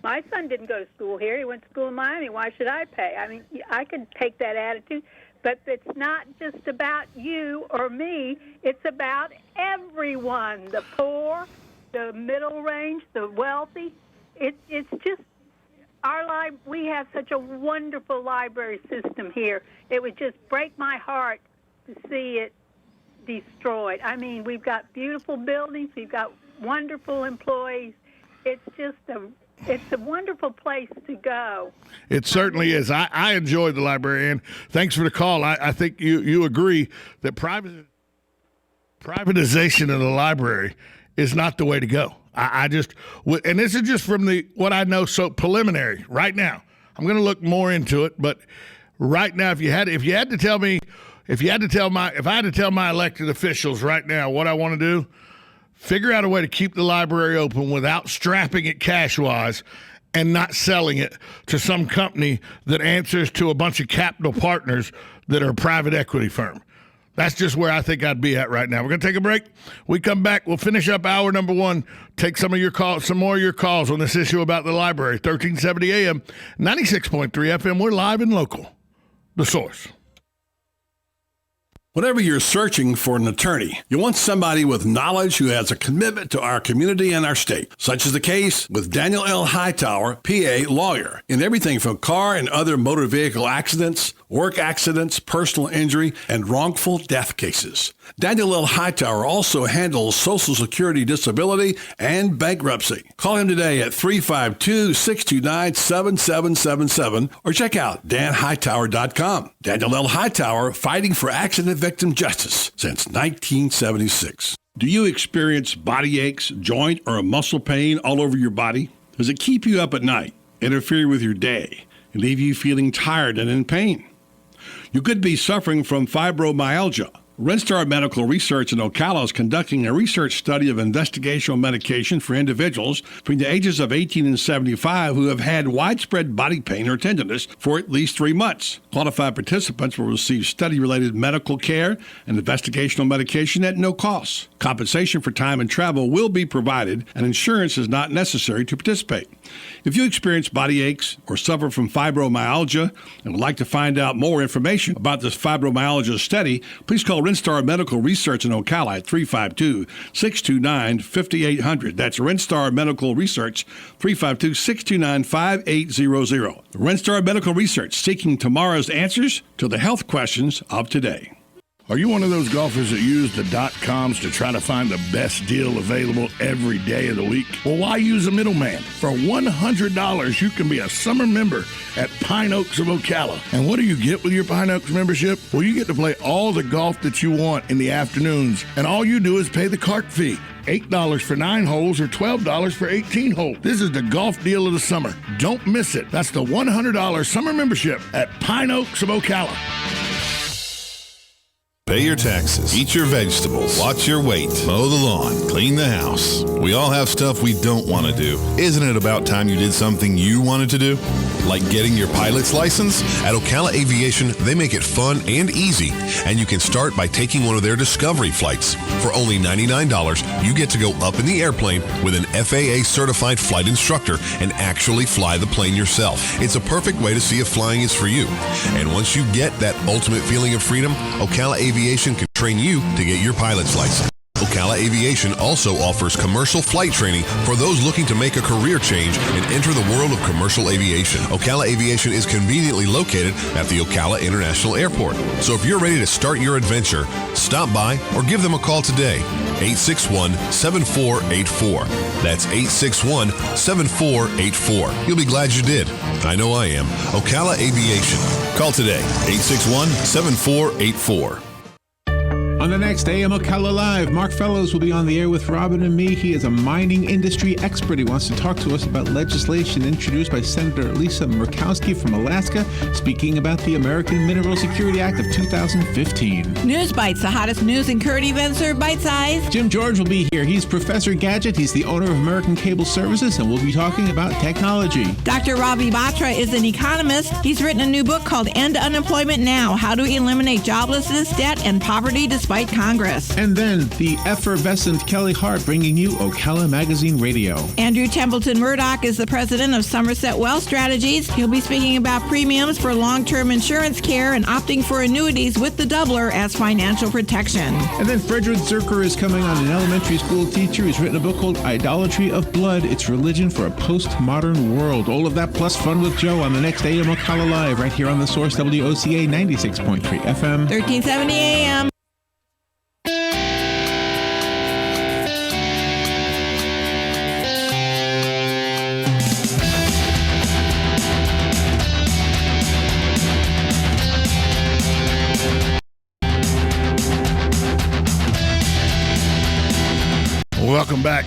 my son didn't go to school here. He went to school in Miami. Why should I pay? I mean, I could take that attitude, but it's not just about you or me. It's about everyone, the poor, the middle range, the wealthy. It's just we have such a wonderful library system here. It would just break my heart to see it destroyed. I mean, we've got beautiful buildings. We've got wonderful employees. It's just it's a wonderful place to go. It certainly is. I enjoyed the library, and thanks for the call. I think you agree that privatization of the library is not the way to go. I just, and this is just from what I know, so preliminary right now. I'm going to look more into it, but right now, if I had to tell my elected officials right now what I want to do, Figure out a way to keep the library open without strapping it cash-wise and not selling it to some company that answers to a bunch of capital partners that are a private equity firm. That's just where I think I'd be at right now. We're going to take a break. We come back. We'll finish up hour number one. Take some more of your calls on this issue about the library. 1370 AM, 96.3 FM. We're live and local. The Source. Whenever you're searching for an attorney, you want somebody with knowledge who has a commitment to our community and our state. Such is the case with Daniel L. Hightower, PA lawyer, in everything from car and other motor vehicle accidents, work accidents, personal injury, and wrongful death cases. Daniel L. Hightower also handles Social Security disability and bankruptcy. Call him today at 352-629-7777 or check out danhightower.com. Daniel L. Hightower, fighting for accident victim justice since 1976. Do you experience body aches, joint, or muscle pain all over your body? Does it keep you up at night, interfere with your day, and leave you feeling tired and in pain? You could be suffering from fibromyalgia. Renstar Medical Research in Ocala is conducting a research study of investigational medication for individuals between the ages of 18 and 75 who have had widespread body pain or tenderness for at least 3 months. Qualified participants will receive study-related medical care and investigational medication at no cost. Compensation for time and travel will be provided, and insurance is not necessary to participate. If you experience body aches or suffer from fibromyalgia and would like to find out more information about this fibromyalgia study, please call Renstar Medical Research in Ocala at 352-629-5800. That's Renstar Medical Research, 352-629-5800. Renstar Medical Research, seeking tomorrow's answers to the health questions of today. Are you one of those golfers that use the .coms to try to find the best deal available every day of the week? Well, why use a middleman? For $100, you can be a summer member at Pine Oaks of Ocala. And what do you get with your Pine Oaks membership? Well, you get to play all the golf that you want in the afternoons, and all you do is pay the cart fee. $8 for 9 holes or $12 for 18 holes. This is the golf deal of the summer. Don't miss it. That's the $100 summer membership at Pine Oaks of Ocala. Pay your taxes, eat your vegetables, watch your weight, mow the lawn, clean the house. We all have stuff we don't want to do. Isn't it about time you did something you wanted to do? Like getting your pilot's license? At Ocala Aviation, they make it fun and easy, and you can start by taking one of their Discovery flights. For only $99, you get to go up in the airplane with an FAA-certified flight instructor and actually fly the plane yourself. It's a perfect way to see if flying is for you. And once you get that ultimate feeling of freedom, Ocala Aviation can train you to get your pilot's license. Ocala Aviation also offers commercial flight training for those looking to make a career change and enter the world of commercial aviation. Ocala Aviation is conveniently located at the Ocala International Airport. So if you're ready to start your adventure, stop by or give them a call today. 861-7484. That's 861-7484. You'll be glad you did. I know I am. Ocala Aviation. Call today. 861-7484. On the next AM Ocala Live, Mark Fellows will be on the air with Robin and me. He is a mining industry expert. He wants to talk to us about legislation introduced by Senator Lisa Murkowski from Alaska, speaking about the American Mineral Security Act of 2015. News Bites, the hottest news and current events are bite-sized. Jim George will be here. He's Professor Gadget. He's the owner of American Cable Services, and we'll be talking about technology. Dr. Ravi Batra is an economist. He's written a new book called End Unemployment Now, How to Eliminate Joblessness, Debt, and Poverty Despite Congress. And then the effervescent Kelly Hart bringing you Ocala Magazine Radio. Andrew Templeton Murdoch is the president of Somerset Wealth Strategies. He'll be speaking about premiums for long-term insurance care and opting for annuities with the doubler as financial protection. And then Frederick Zerker is coming on, an elementary school teacher. He's written a book called Idolatry of Blood. It's religion for a postmodern world. All of that plus fun with Joe on the next AM Ocala Live right here on the Source WOCA 96.3 FM. 1370 AM. Welcome back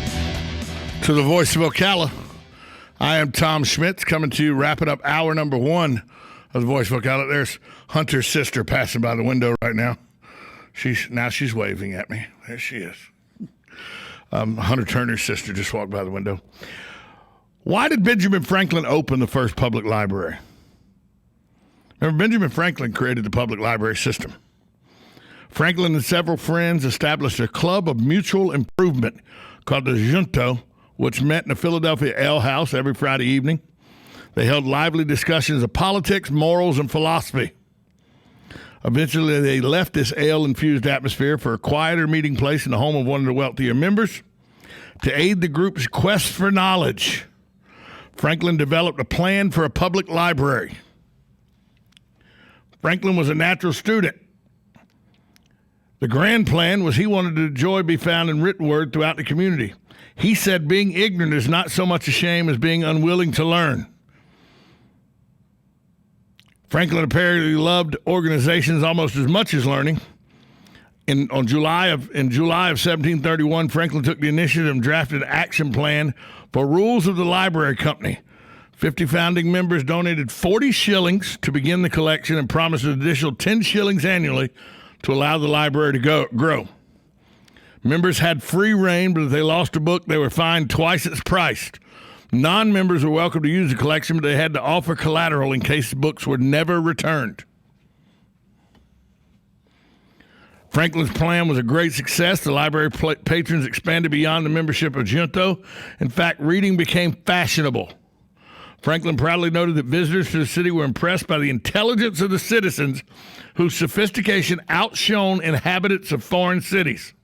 to the Voice of Ocala. I am Tom Schmitz coming to you, wrapping up hour number one of the Voice of Ocala. There's Hunter's sister passing by the window right now. She's waving at me. There she is. Hunter Turner's sister just walked by the window. Why did Benjamin Franklin open the first public library? Remember, Benjamin Franklin created the public library system. Franklin and several friends established a club of mutual improvement called the Junto, which met in the Philadelphia Ale House every Friday evening. They held lively discussions of politics, morals, and philosophy. Eventually, they left this ale-infused atmosphere for a quieter meeting place in the home of one of the wealthier members. To aid the group's quest for knowledge, Franklin developed a plan for a public library. Franklin was a natural student. The grand plan was he wanted the joy be found in written word throughout the community. He said being ignorant is not so much a shame as being unwilling to learn. Franklin apparently loved organizations almost as much as learning. In July of 1731, Franklin took the initiative and drafted an action plan for rules of the library company. 50 founding members donated 40 shillings to begin the collection and promised an additional 10 shillings annually to allow the library to grow. Members had free reign, but if they lost a book, they were fined twice its price. Non-members were welcome to use the collection, but they had to offer collateral in case the books were never returned. Franklin's plan was a great success. The library patrons expanded beyond the membership of Junto. In fact, reading became fashionable. Franklin proudly noted that visitors to the city were impressed by the intelligence of the citizens whose sophistication outshone inhabitants of foreign cities.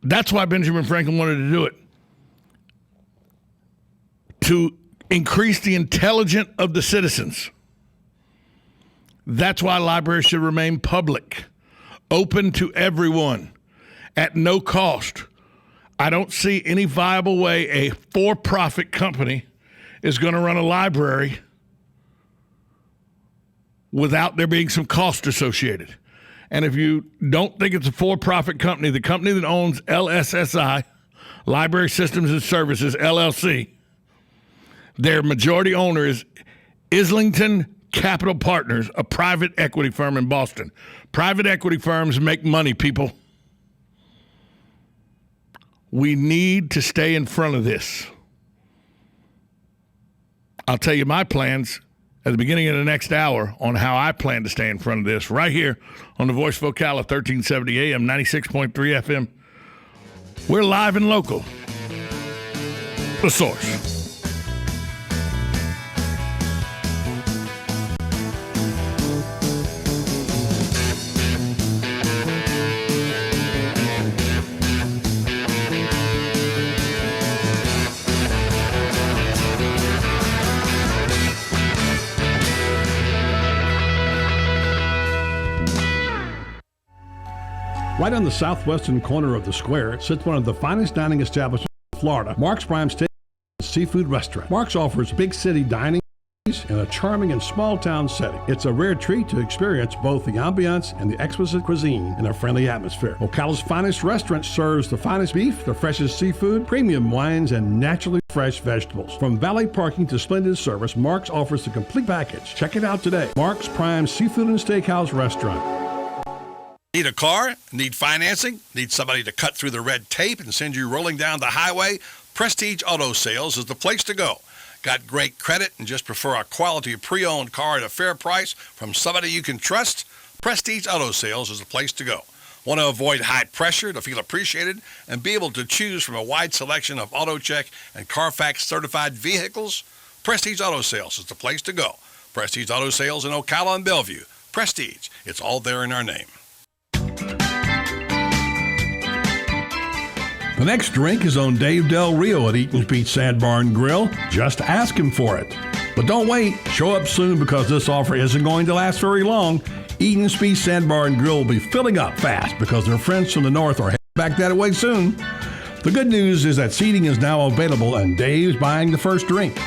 That's why Benjamin Franklin wanted to do it. To increase the intelligence of the citizens. That's why libraries should remain public, open to everyone, at no cost. I don't see any viable way a for-profit company is going to run a library without there being some cost associated. And if you don't think it's a for-profit company, the company that owns LSSI, Library Systems and Services, LLC, their majority owner is Islington Capital Partners, a private equity firm in Boston. Private equity firms make money, people. We need to stay in front of this. I'll tell you my plans at the beginning of the next hour on how I plan to stay in front of this right here on the Voice of Ocala, 1370 AM, 96.3 FM. We're live and local. The Source. Right on the southwestern corner of the square sits one of the finest dining establishments in Florida, Mark's Prime Steak and Seafood Restaurant. Mark's offers big city dining in a charming and small town setting. It's a rare treat to experience both the ambiance and the exquisite cuisine in a friendly atmosphere. Ocala's finest restaurant serves the finest beef, the freshest seafood, premium wines, and naturally fresh vegetables. From valet parking to splendid service, Mark's offers the complete package. Check it out today. Mark's Prime Seafood and Steakhouse Restaurant. Need a car? Need financing? Need somebody to cut through the red tape and send you rolling down the highway? Prestige Auto Sales is the place to go. Got great credit and just prefer a quality pre-owned car at a fair price from somebody you can trust? Prestige Auto Sales is the place to go. Want to avoid high pressure to feel appreciated and be able to choose from a wide selection of AutoCheck and Carfax certified vehicles? Prestige Auto Sales is the place to go. Prestige Auto Sales in Ocala and Bellevue. Prestige, it's all there in our name. The next drink is on Dave Del Rio at Eaton's Beach Sandbar and Grill. Just ask him for it. But don't wait. Show up soon because this offer isn't going to last very long. Eaton's Beach Sandbar and Grill will be filling up fast because their friends from the north are heading back that way soon. The good news is that seating is now available and Dave's buying the first drink.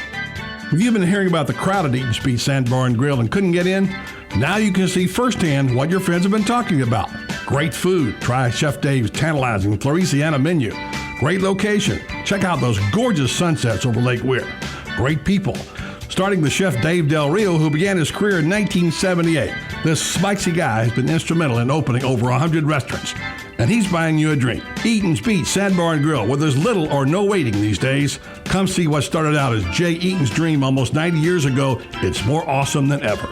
If you've been hearing about the crowd at Eaton's Beach Sandbar and Grill and couldn't get in, now you can see firsthand what your friends have been talking about. Great food. Try Chef Dave's tantalizing Floresiana menu. Great location. Check out those gorgeous sunsets over Lake Weir. Great people. Starting with Chef Dave Del Rio, who began his career in 1978. This spicy guy has been instrumental in opening over 100 restaurants. And he's buying you a drink. Eaton's Beach Sandbar and Grill, where there's little or no waiting these days. Come see what started out as Jay Eaton's dream almost 90 years ago. It's more awesome than ever.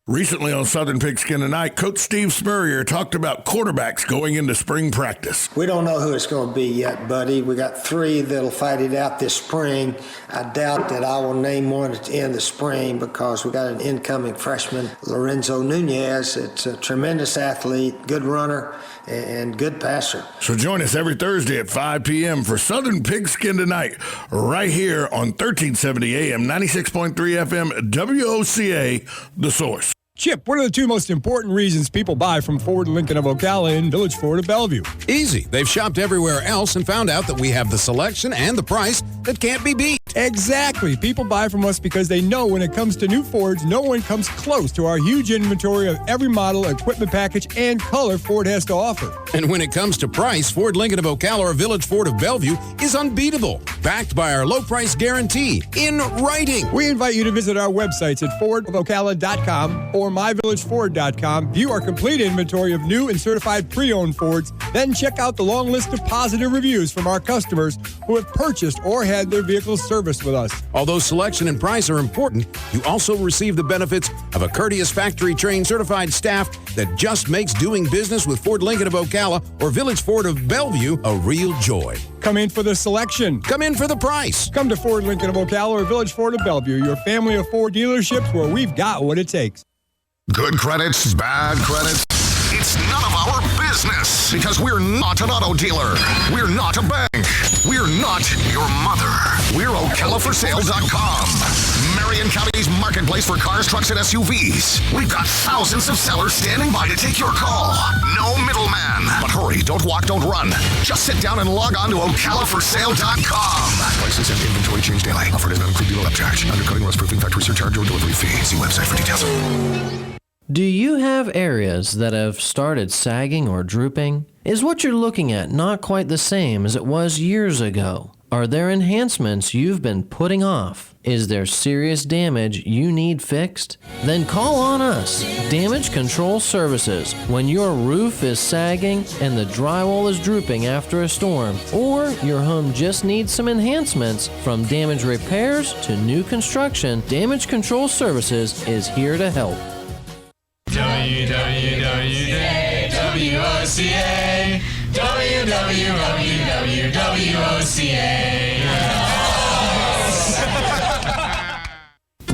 Recently on Southern Pigskin Tonight, Coach Steve Spurrier talked about quarterbacks going into spring practice. We don't know who it's going to be yet, buddy. We got 3 that'll fight it out this spring. I doubt that I will name one at the end of the spring because we got an incoming freshman, Lorenzo Nunez. It's a tremendous athlete, good runner, and good passer. So join us every Thursday at 5 p.m. for Southern Pigskin Tonight, right here on 1370 AM, 96.3 FM, WOCA, The Source. Chip, what are the 2 most important reasons people buy from Ford Lincoln of Ocala in Village Ford of Bellevue? Easy. They've shopped everywhere else and found out that we have the selection and the price that can't be beat. Exactly. People buy from us because they know when it comes to new Fords, no one comes close to our huge inventory of every model, equipment package, and color Ford has to offer. And when it comes to price, Ford Lincoln of Ocala or Village Ford of Bellevue is unbeatable. Backed by our low price guarantee in writing. We invite you to visit our websites at FordofOcala.com or MyVillageFord.com. View our complete inventory of new and certified pre-owned Fords. Then check out the long list of positive reviews from our customers who have purchased or had their vehicles serviced with us. Although selection and price are important, you also receive the benefits of a courteous factory-trained certified staff that just makes doing business with Ford Lincoln of Ocala or Village Ford of Bellevue a real joy. Come in for the selection. Come in for the price. Come to Ford Lincoln of Ocala or Village Ford of Bellevue, your family of Ford dealerships where we've got what it takes. Good credits, bad credits. It's none of our business because we're not an auto dealer. We're not a bank. We're not your mother. We're OcalaForSale.com. Marion County's marketplace for cars, trucks, and SUVs. We've got thousands of sellers standing by to take your call. No middleman. But hurry, don't walk, don't run. Just sit down and log on to OcalaForSale.com. Prices and inventory change daily. Offer does not include dealer upcharge. Undercutting, rust-proofing, factory surcharge, or delivery fee. See website for details. Do you have areas that have started sagging or drooping? Is what you're looking at not quite the same as it was years ago? Are there enhancements you've been putting off? Is there serious damage you need fixed? Then call on us, Damage Control Services. When your roof is sagging and the drywall is drooping after a storm, or your home just needs some enhancements, from damage repairs to new construction, Damage Control Services is here to help. WWWOCA,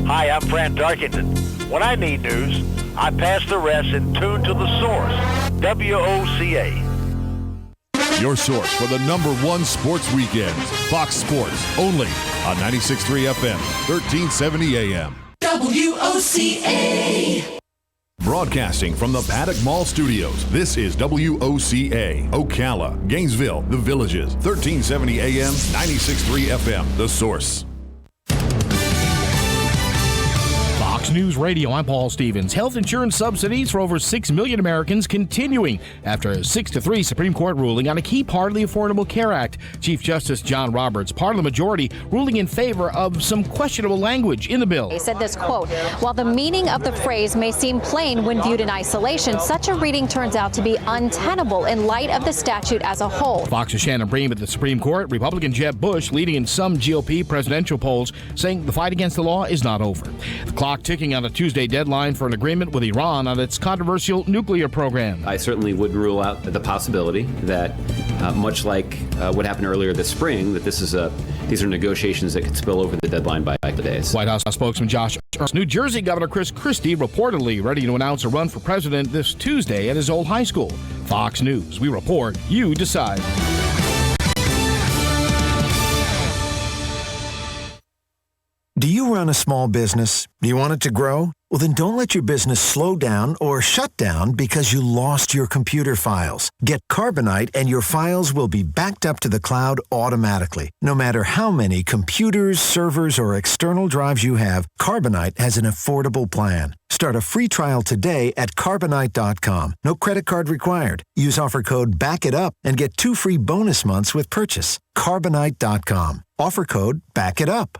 Hi, I'm Fran Darkington. When I need news, I pass the rest and tune to the source, WOCA. Your source for the #1 sports weekends, Fox Sports, only on 96.3 FM, 1370 AM. WOCA. Broadcasting from the Paddock Mall Studios, this is WOCA, Ocala, Gainesville, The Villages, 1370 AM, 96.3 FM, The Source. Fox News Radio, I'm Paul Stevens. Health insurance subsidies for over 6 million Americans continuing after a 6-3 Supreme Court ruling on a key part of the Affordable Care Act. Chief Justice John Roberts, part of the majority, ruling in favor of some questionable language in the bill. He said this, quote, "While the meaning of the phrase may seem plain when viewed in isolation, such a reading turns out to be untenable in light of the statute as a whole." Fox's Shannon Bream at the Supreme Court. Republican Jeb Bush leading in some GOP presidential polls, saying the fight against the law is not over. The clock ticking on a Tuesday deadline for an agreement with Iran on its controversial nuclear program. I certainly would rule out the possibility that, much like what happened earlier this spring, that these are negotiations that could spill over the deadline by a couple of days. White House spokesman Josh Earnest. New Jersey Governor Chris Christie reportedly ready to announce a run for president this Tuesday at his old high school. Fox News. We report, you decide. Do you run a small business? Do you want it to grow? Well, then don't let your business slow down or shut down because you lost your computer files. Get Carbonite and your files will be backed up to the cloud automatically. No matter how many computers, servers, or external drives you have, Carbonite has an affordable plan. Start a free trial today at Carbonite.com. No credit card required. Use offer code BACKITUP and get 2 free bonus months with purchase. Carbonite.com. Offer code BACKITUP.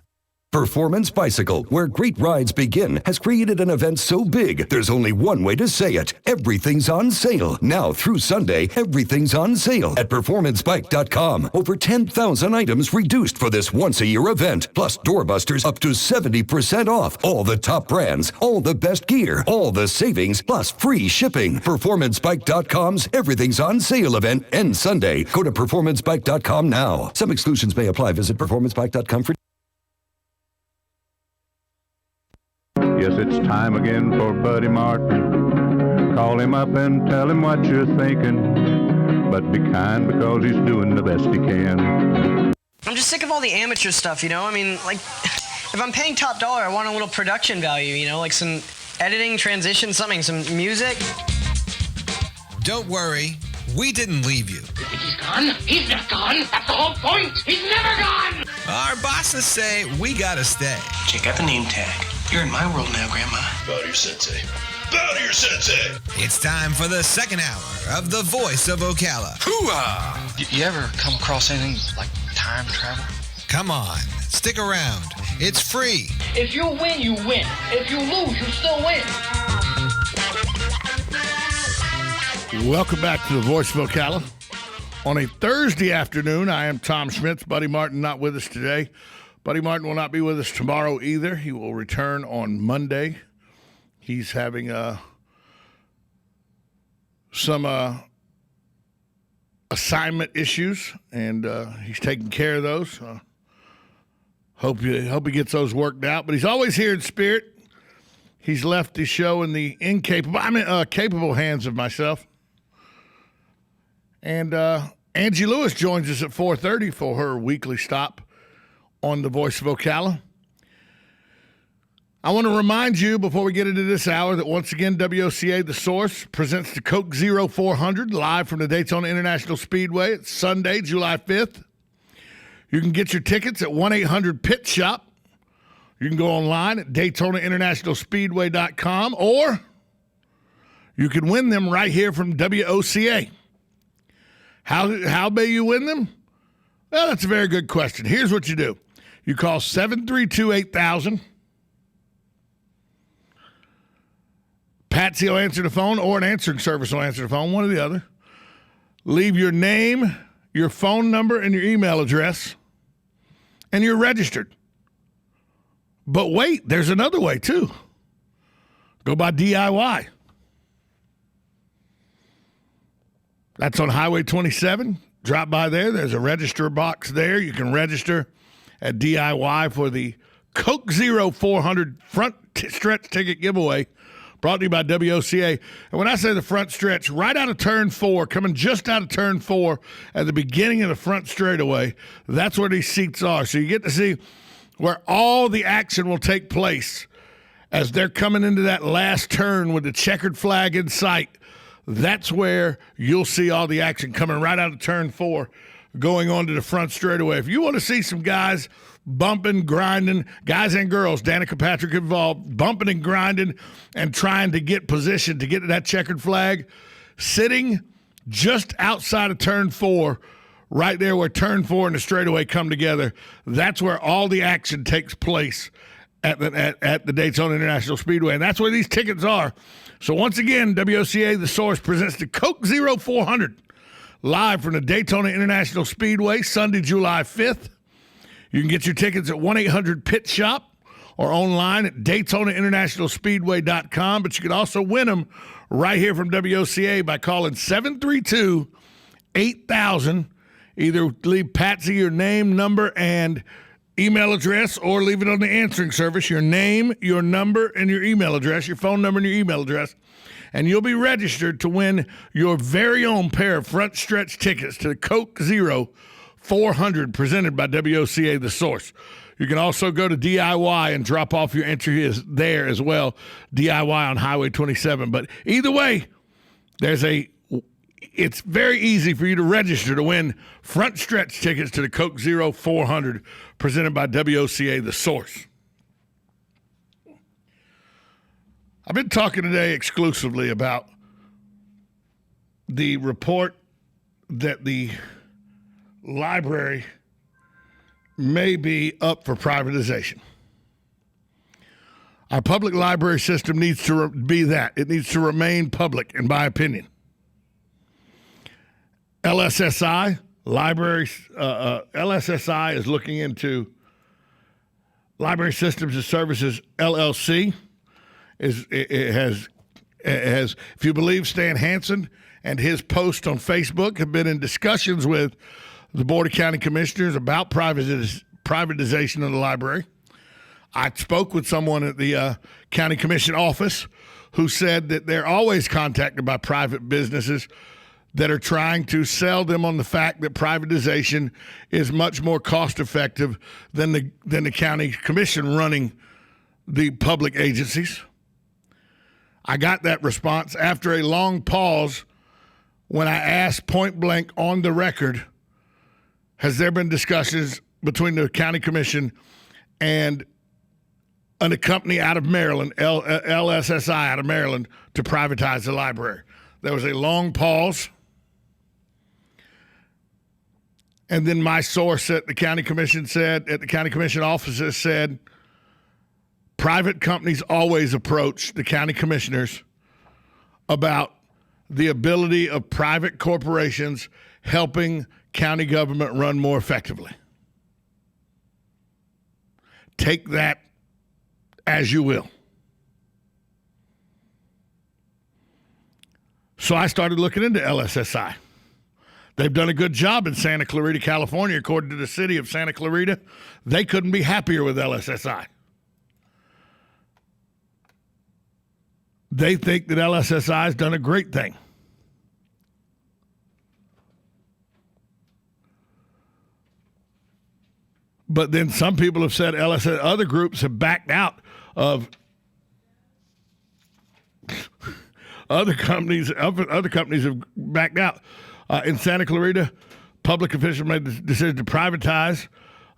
Performance Bicycle, where great rides begin, has created an event so big, there's only one way to say it. Everything's on sale. Now through Sunday, everything's on sale at performancebike.com. Over 10,000 items reduced for this once-a-year event. Plus doorbusters up to 70% off. All the top brands, all the best gear, all the savings, plus free shipping. Performancebike.com's Everything's on Sale event ends Sunday. Go to performancebike.com now. Some exclusions may apply. Visit performancebike.com for Yes, it's time again for Buddy Martin. Call him up and tell him what you're thinking. But be kind because he's doing the best he can. I'm just sick of all the amateur stuff, you know? I mean, like, if I'm paying top dollar, I want a little production value, you know? Like some editing, transition, something, some music. Don't worry. We didn't leave you. He's gone? He's not gone. That's the whole point. He's never gone. Our bosses say we gotta stay. Check out the name tag. You're in my world now, Grandma. Bow to your sensei. Bow to your sensei. It's time for the second hour of The Voice of Ocala. Hoo-ah! You ever come across anything like time travel? Come on, stick around. It's free. If you win, you win. If you lose, you still win. Welcome back to the Voice of Ocala. On a Thursday afternoon, I am Tom Schmitz. Buddy Martin not with us today. Buddy Martin will not be with us tomorrow either. He will return on Monday. He's having some assignment issues, and he's taking care of those. Hope he gets those worked out. But he's always here in spirit. He's left the show in the capable hands of myself. And Angie Lewis joins us at 4:30 for her weekly stop on the Voice of Ocala. I want to remind you before we get into this hour that once again, WOCA The Source presents the Coke Zero 400 live from the Daytona International Speedway. It's Sunday, July 5th. You can get your tickets at 1-800-PIT-SHOP. You can go online at DaytonaInternationalSpeedway.com, or you can win them right here from WOCA. How may you win them? Well, that's a very good question. Here's what you do. You call 732-8000. Patsy will answer the phone, or an answering service will answer the phone, one or the other. Leave your name, your phone number, and your email address, and you're registered. But wait, there's another way, too. Go by DIY. That's on Highway 27. Drop by there. There's a register box there. You can register at DIY for the Coke Zero 400 front stretch ticket giveaway brought to you by WOCA. And when I say the front stretch, right out of turn 4, coming just out of turn 4 at the beginning of the front straightaway, that's where these seats are. So you get to see where all the action will take place as they're coming into that last turn with the checkered flag in sight. That's where you'll see all the action coming right out of turn 4, going on to the front straightaway. If you want to see some guys bumping, grinding, guys and girls, Danica Patrick involved, bumping and grinding and trying to get position to get to that checkered flag, sitting just outside of turn 4, right there where turn 4 and the straightaway come together, that's where all the action takes place at the Daytona International Speedway. And that's where these tickets are. So once again, WOCA The Source presents the Coke Zero 400 live from the Daytona International Speedway, Sunday, July 5th. You can get your tickets at 1-800-PIT-SHOP or online at DaytonaInternationalSpeedway.com, but you can also win them right here from WOCA by calling 732-8000. Either leave Patsy your name, number, and email address, or leave it on the answering service, your name, your number, and your email address, your phone number and your email address, and you'll be registered to win your very own pair of front stretch tickets to the Coke Zero 400 presented by WOCA The Source. You can also go to DIY and drop off your entry there as well, DIY on Highway 27. But either way, it's very easy for you to register to win front stretch tickets to the Coke Zero 400 presented by WOCA The Source. I've been talking today exclusively about the report that the library may be up for privatization. Our public library system needs to be that. It needs to remain public, in my opinion. LSSI, LSSI is looking into Library Systems and Services, LLC. It has, if you believe Stan Hansen and his post on Facebook, have been in discussions with the Board of County Commissioners about privatization of the library. I spoke with someone at the County Commission office who said that they're always contacted by private businesses that are trying to sell them on the fact that privatization is much more cost-effective than the county commission running the public agencies. I got that response after a long pause when I asked point blank on the record, has there been discussions between the county commission and a company out of Maryland, LSSI out of Maryland, to privatize the library? There was a long pause. And then my source at the county commission offices said, private companies always approach the county commissioners about the ability of private corporations helping county government run more effectively. Take that as you will. So I started looking into LSSI. They've done a good job in Santa Clarita, California. According to the city of Santa Clarita, they couldn't be happier with LSSI. They think that LSSI has done a great thing. But then some people have said other groups have backed out of other companies have backed out. In Santa Clarita, public officials made the decision to privatize.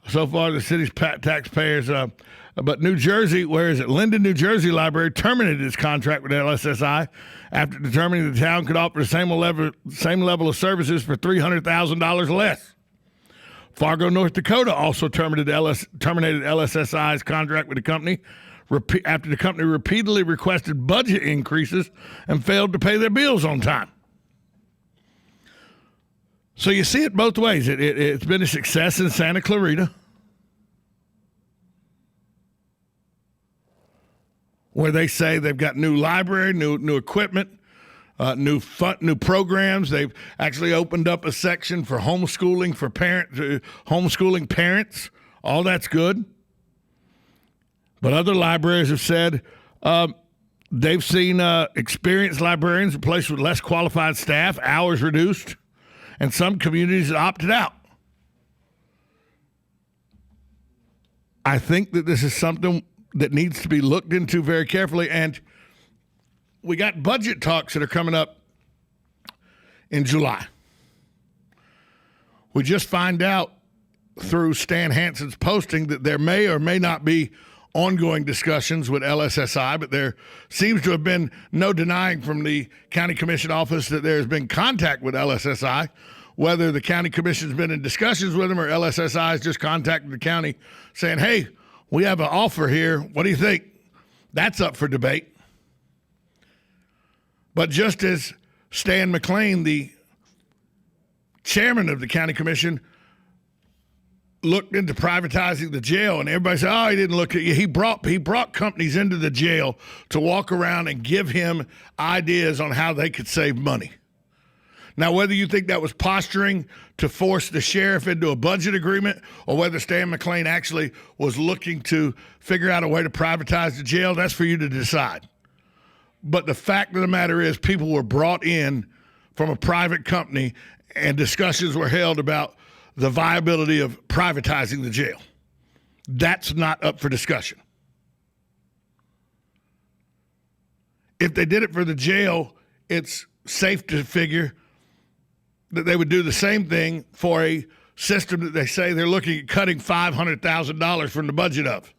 So far, the city's taxpayers. But New Jersey, where is it? Linden, New Jersey Library terminated its contract with LSSI after determining the town could offer the same level of services for $300,000 less. Fargo, North Dakota also terminated LSSI's contract with the company after the company repeatedly requested budget increases and failed to pay their bills on time. So you see it both ways. It's been a success in Santa Clarita, where they say they've got new library, new equipment, new programs. They've actually opened up a section for homeschooling for homeschooling parents. All that's good. But other libraries have said they've seen experienced librarians replaced with less qualified staff, hours reduced, and some communities opted out. I think that this is something that needs to be looked into very carefully, and we got budget talks that are coming up in July. We just find out through Stan Hansen's posting that there may or may not be ongoing discussions with LSSI, but there seems to have been no denying from the county commission office that there has been contact with LSSI. Whether the county commission's been in discussions with them or LSSI has just contacted the county saying, hey, we have an offer here. What do you think? That's up for debate. But just as Stan McLean, the chairman of the county commission, looked into privatizing the jail, and everybody said, oh, he didn't look at you. He brought companies into the jail to walk around and give him ideas on how they could save money. Now, whether you think that was posturing to force the sheriff into a budget agreement or whether Stan McLean actually was looking to figure out a way to privatize the jail, that's for you to decide. But the fact of the matter is people were brought in from a private company and discussions were held about the viability of privatizing the jail. That's not up for discussion. If they did it for the jail, it's safe to figure that they would do the same thing for a system that they say they're looking at cutting $500,000 from the budget of.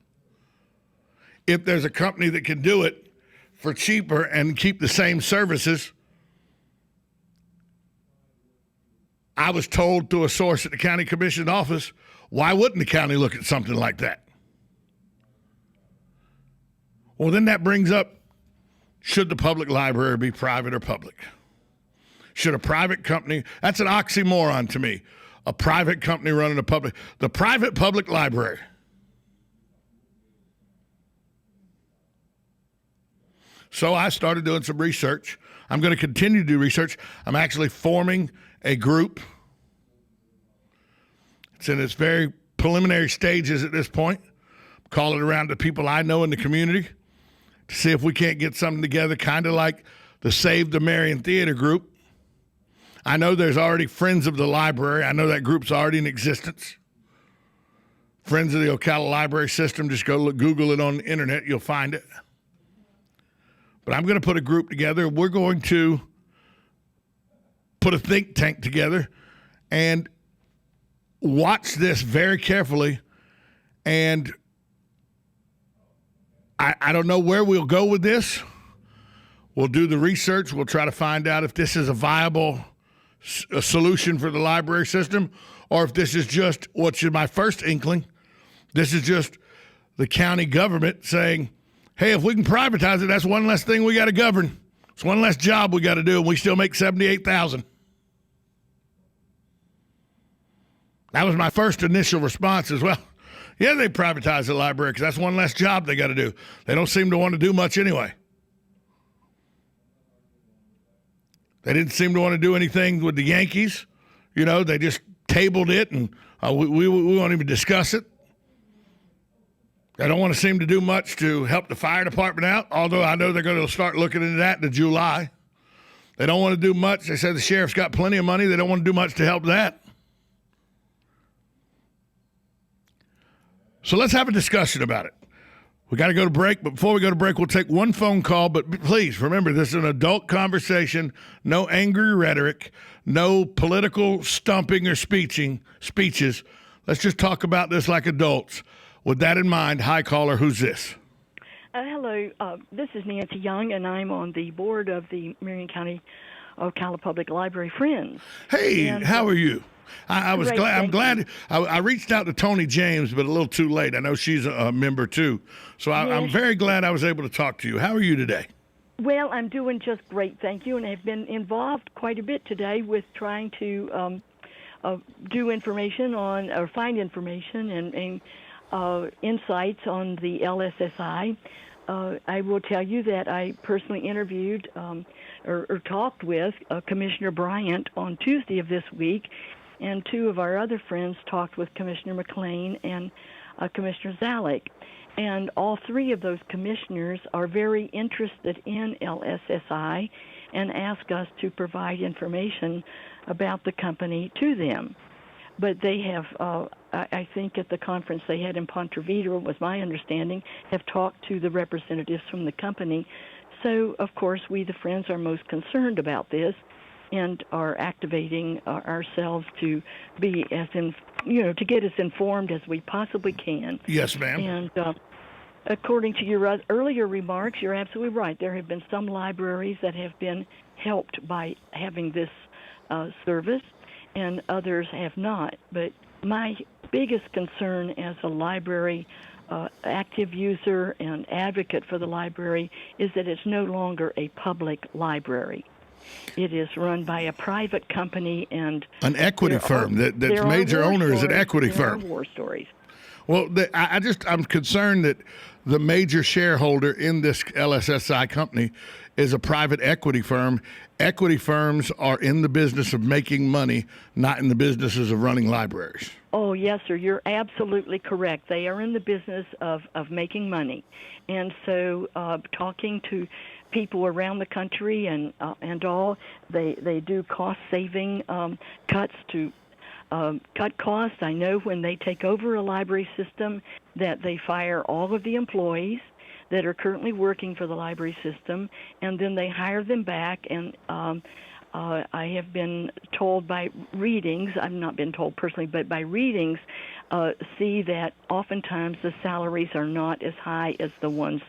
If there's a company that can do it for cheaper and keep the same services, I was told through a source at the county commission office, why wouldn't the county look at something like that? Well, then that brings up, should the public library be private or public? Should a private company, that's an oxymoron to me, a private company running the private public library. So I started doing some research. I'm going to continue to do research. I'm actually forming a group. It's in its very preliminary stages at this point. I'm calling around to people I know in the community to see if we can't get something together, kind of like the Save the Marion Theater group. I know there's already Friends of the Library. I know that group's already in existence. Friends of the Ocala Library System. Just go Google it on the internet. You'll find it. But I'm going to put a group together. We're going to put a think tank together and watch this very carefully. And I don't know where we'll go with this. We'll do the research. We'll try to find out if this is a viable solution for the library system, or if this is just, what's my first inkling, this is just the county government saying, hey, if we can privatize it, that's one less thing we got to govern. It's one less job we got to do, and we still make $78,000. That was my first initial response as well. Yeah, they privatize the library because that's one less job they got to do. They don't seem to want to do much anyway. They didn't seem to want to do anything with the Yankees. You know, they just tabled it, and we won't even discuss it. They don't want to seem to do much to help the fire department out, although I know they're going to start looking into that in July. They don't want to do much. They said the sheriff's got plenty of money. They don't want to do much to help that. So let's have a discussion about it. We got to go to break, but before we go to break, we'll take one phone call. But please remember, this is an adult conversation, no angry rhetoric, no political stumping or speeches. Let's just talk about this like adults. With that in mind, hi, caller, who's this? Hello, this is Nancy Young, and I'm on the board of the Marion County Ocala Public Library Friends. Hey, and, how are you? I was great, glad. I'm thank glad. I reached out to Tony James, but a little too late. I know she's a member too, so I'm Yes. very glad I was able to talk to you. How are you today? Well, I'm doing just great, thank you, and I've been involved quite a bit today with trying to do information on, or find information and insights on the LSSI. I will tell you that I personally interviewed or talked with Commissioner Bryant on Tuesday of this week, and two of our other friends talked with Commissioner McLean and Commissioner Zalek. And all three of those commissioners are very interested in LSSI and ask us to provide information about the company to them. But they have, I think at the conference they had in Ponte Vedra, was my understanding, have talked to the representatives from the company. So, of course, we, the Friends, are most concerned about this and are activating ourselves to be to get as informed as we possibly can. Yes, ma'am. And according to your earlier remarks, you're absolutely right. There have been some libraries that have been helped by having this service, and others have not. But my biggest concern as a library active user and advocate for the library is that it's no longer a public library. It is run by a private company and an equity firm that's major owner is an equity firm. War stories. Well, I'm concerned that the major shareholder in this LSSI company is a private equity firm. Equity firms are in the business of making money, not in the businesses of running libraries. Oh, yes, sir. You're absolutely correct. They are in the business of making money. And so talking to people around the country and all, they do cost-saving cuts to cut costs. I know when they take over a library system that they fire all of the employees that are currently working for the library system, and then they hire them back. And I have been told by readings, I've not been told personally, but by readings, see that oftentimes the salaries are not as high as the ones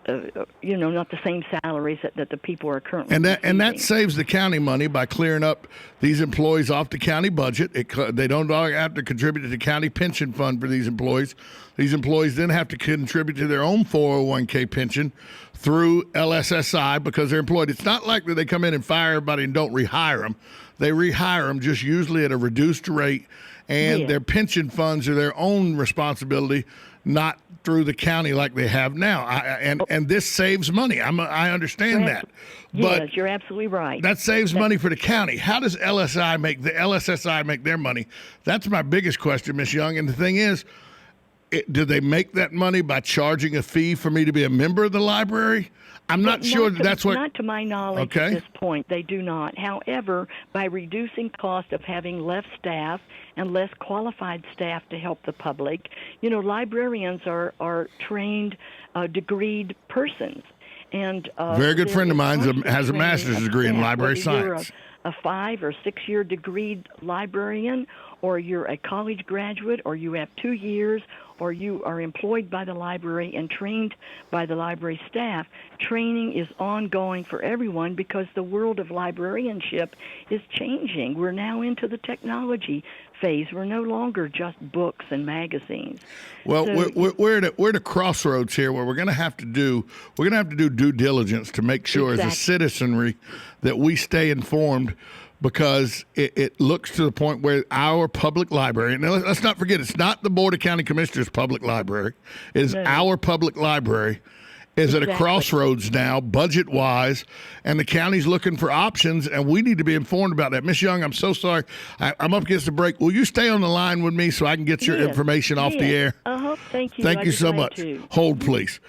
not the same salaries that the people are currently and that receiving. saves the county money by clearing up these employees off the county budget. They don't have to contribute to the county pension fund for these employees. These employees then have to contribute to their own 401k pension through LSSI because they're employed. It's not like that they come in and fire everybody and don't rehire them. They rehire them just usually at a reduced rate, and their pension funds are their own responsibility, not through the county like they have now. And this saves money. I understand that. But yes, you're absolutely right. That saves money for the county. How does LSSI make their money? That's my biggest question, Ms. Young. And the thing is, do they make that money by charging a fee for me to be a member of the library? I'm not sure that's what... Not to my knowledge at this point, they do not. However, by reducing cost of having less staff and less qualified staff to help the public, librarians are trained, degreed persons. And very good friend of mine has a master's degree in library science. You're a 5 or 6 year degreed librarian, or you're a college graduate, or you have 2 years, or you are employed by the library and trained by the library staff. Training is ongoing for everyone because the world of librarianship is changing. We're now into the technology phase. We're no longer just books and magazines. Well, we're at a crossroads here where we're going to have to do due diligence to make sure as a citizenry that we stay informed, because it looks to the point where our public library, and let's not forget, it's not the Board of County Commissioners' public library, it is our public library, is at a crossroads now, budget-wise, and the county's looking for options, and we need to be informed about that. Miss Young, I'm so sorry. I'm up against the break. Will you stay on the line with me so I can get your information off the air? Thank you. Thank you so much. Hold, please.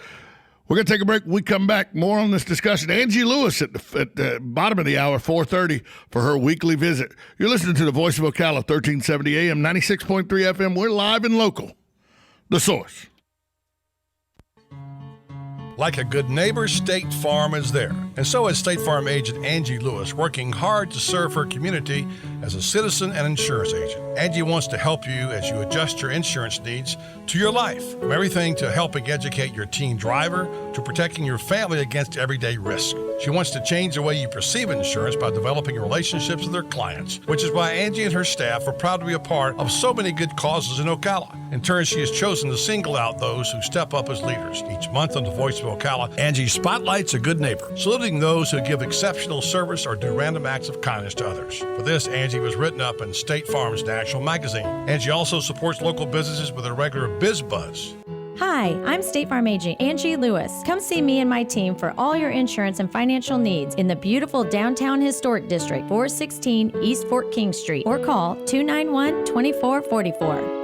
We're going to take a break. When we come back, more on this discussion. Angie Lewis at the bottom of the hour, 4:30, for her weekly visit. You're listening to the Voice of Ocala, 1370 AM, 96.3 FM. We're live and local. The Source. Like a good neighbor, State Farm is there. And so is State Farm agent Angie Lewis, working hard to serve her community as a citizen and insurance agent. Angie wants to help you as you adjust your insurance needs to your life, from everything to helping educate your teen driver to protecting your family against everyday risk. She wants to change the way you perceive insurance by developing relationships with her clients, which is why Angie and her staff are proud to be a part of so many good causes in Ocala. In turn, she has chosen to single out those who step up as leaders. Each month on the Voice of Ocala, Angie spotlights a good neighbor, saluting those who give exceptional service or do random acts of kindness to others. For this, Angie was written up in State Farm's National Magazine. Angie also supports local businesses with a regular Biz Buzz. Hi, I'm State Farm agent Angie Lewis. Come see me and my team for all your insurance and financial needs in the beautiful downtown historic district, 416 East Fort King Street, or call 291-2444.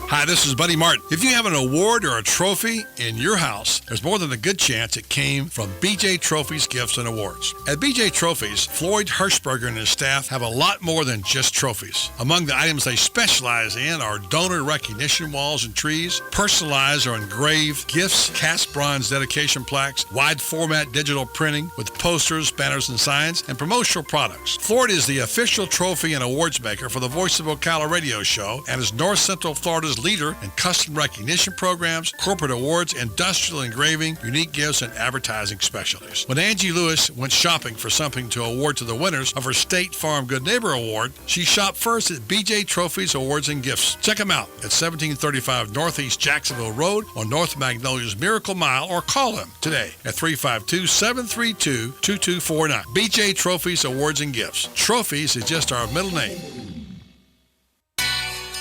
Hi, this is Buddy Martin. If you have an award or a trophy in your house, there's more than a good chance it came from BJ Trophies Gifts and Awards. At BJ Trophies, Floyd Hirschberger and his staff have a lot more than just trophies. Among the items they specialize in are donor recognition walls and trees, personalized or engraved gifts, cast bronze dedication plaques, wide format digital printing with posters, banners, and signs, and promotional products. Floyd is the official trophy and awards maker for the Voice of Ocala radio show and is North Central Florida's leader in custom recognition programs, corporate awards, industrial engraving, unique gifts, and advertising specialties. When Angie Lewis went shopping for something to award to the winners of her State Farm Good Neighbor Award, she shopped first at BJ Trophies Awards and Gifts. Check them out at 1735 Northeast Jacksonville Road on North Magnolia's Miracle Mile, or call them today at 352-732-2249. BJ Trophies Awards and Gifts. Trophies is just our middle name.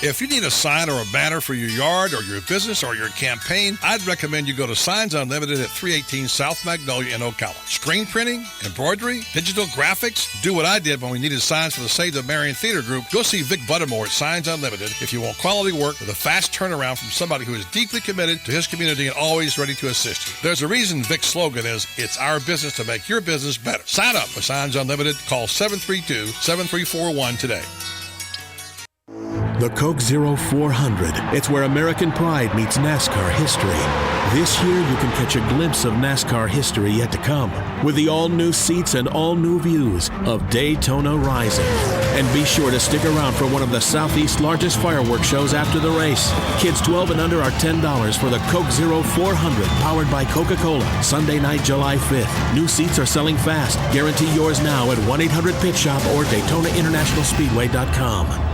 If you need a sign or a banner for your yard or your business or your campaign, I'd recommend you go to Signs Unlimited at 318 South Magnolia in Ocala. Screen printing, embroidery, digital graphics. Do what I did when we needed signs for the Save the Marion Theater Group. Go see Vic Buttermore at Signs Unlimited if you want quality work with a fast turnaround from somebody who is deeply committed to his community and always ready to assist you. There's a reason Vic's slogan is, "It's our business to make your business better." Sign up for Signs Unlimited. Call 732-7341 today. The Coke Zero 400. It's where American pride meets NASCAR history. This year, you can catch a glimpse of NASCAR history yet to come with the all-new seats and all-new views of Daytona Rising. And be sure to stick around for one of the Southeast's largest fireworks shows after the race. Kids 12 and under are $10 for the Coke Zero 400 powered by Coca-Cola. Sunday night, July 5th. New seats are selling fast. Guarantee yours now at 1-800-PIT-SHOP or DaytonaInternationalSpeedway.com.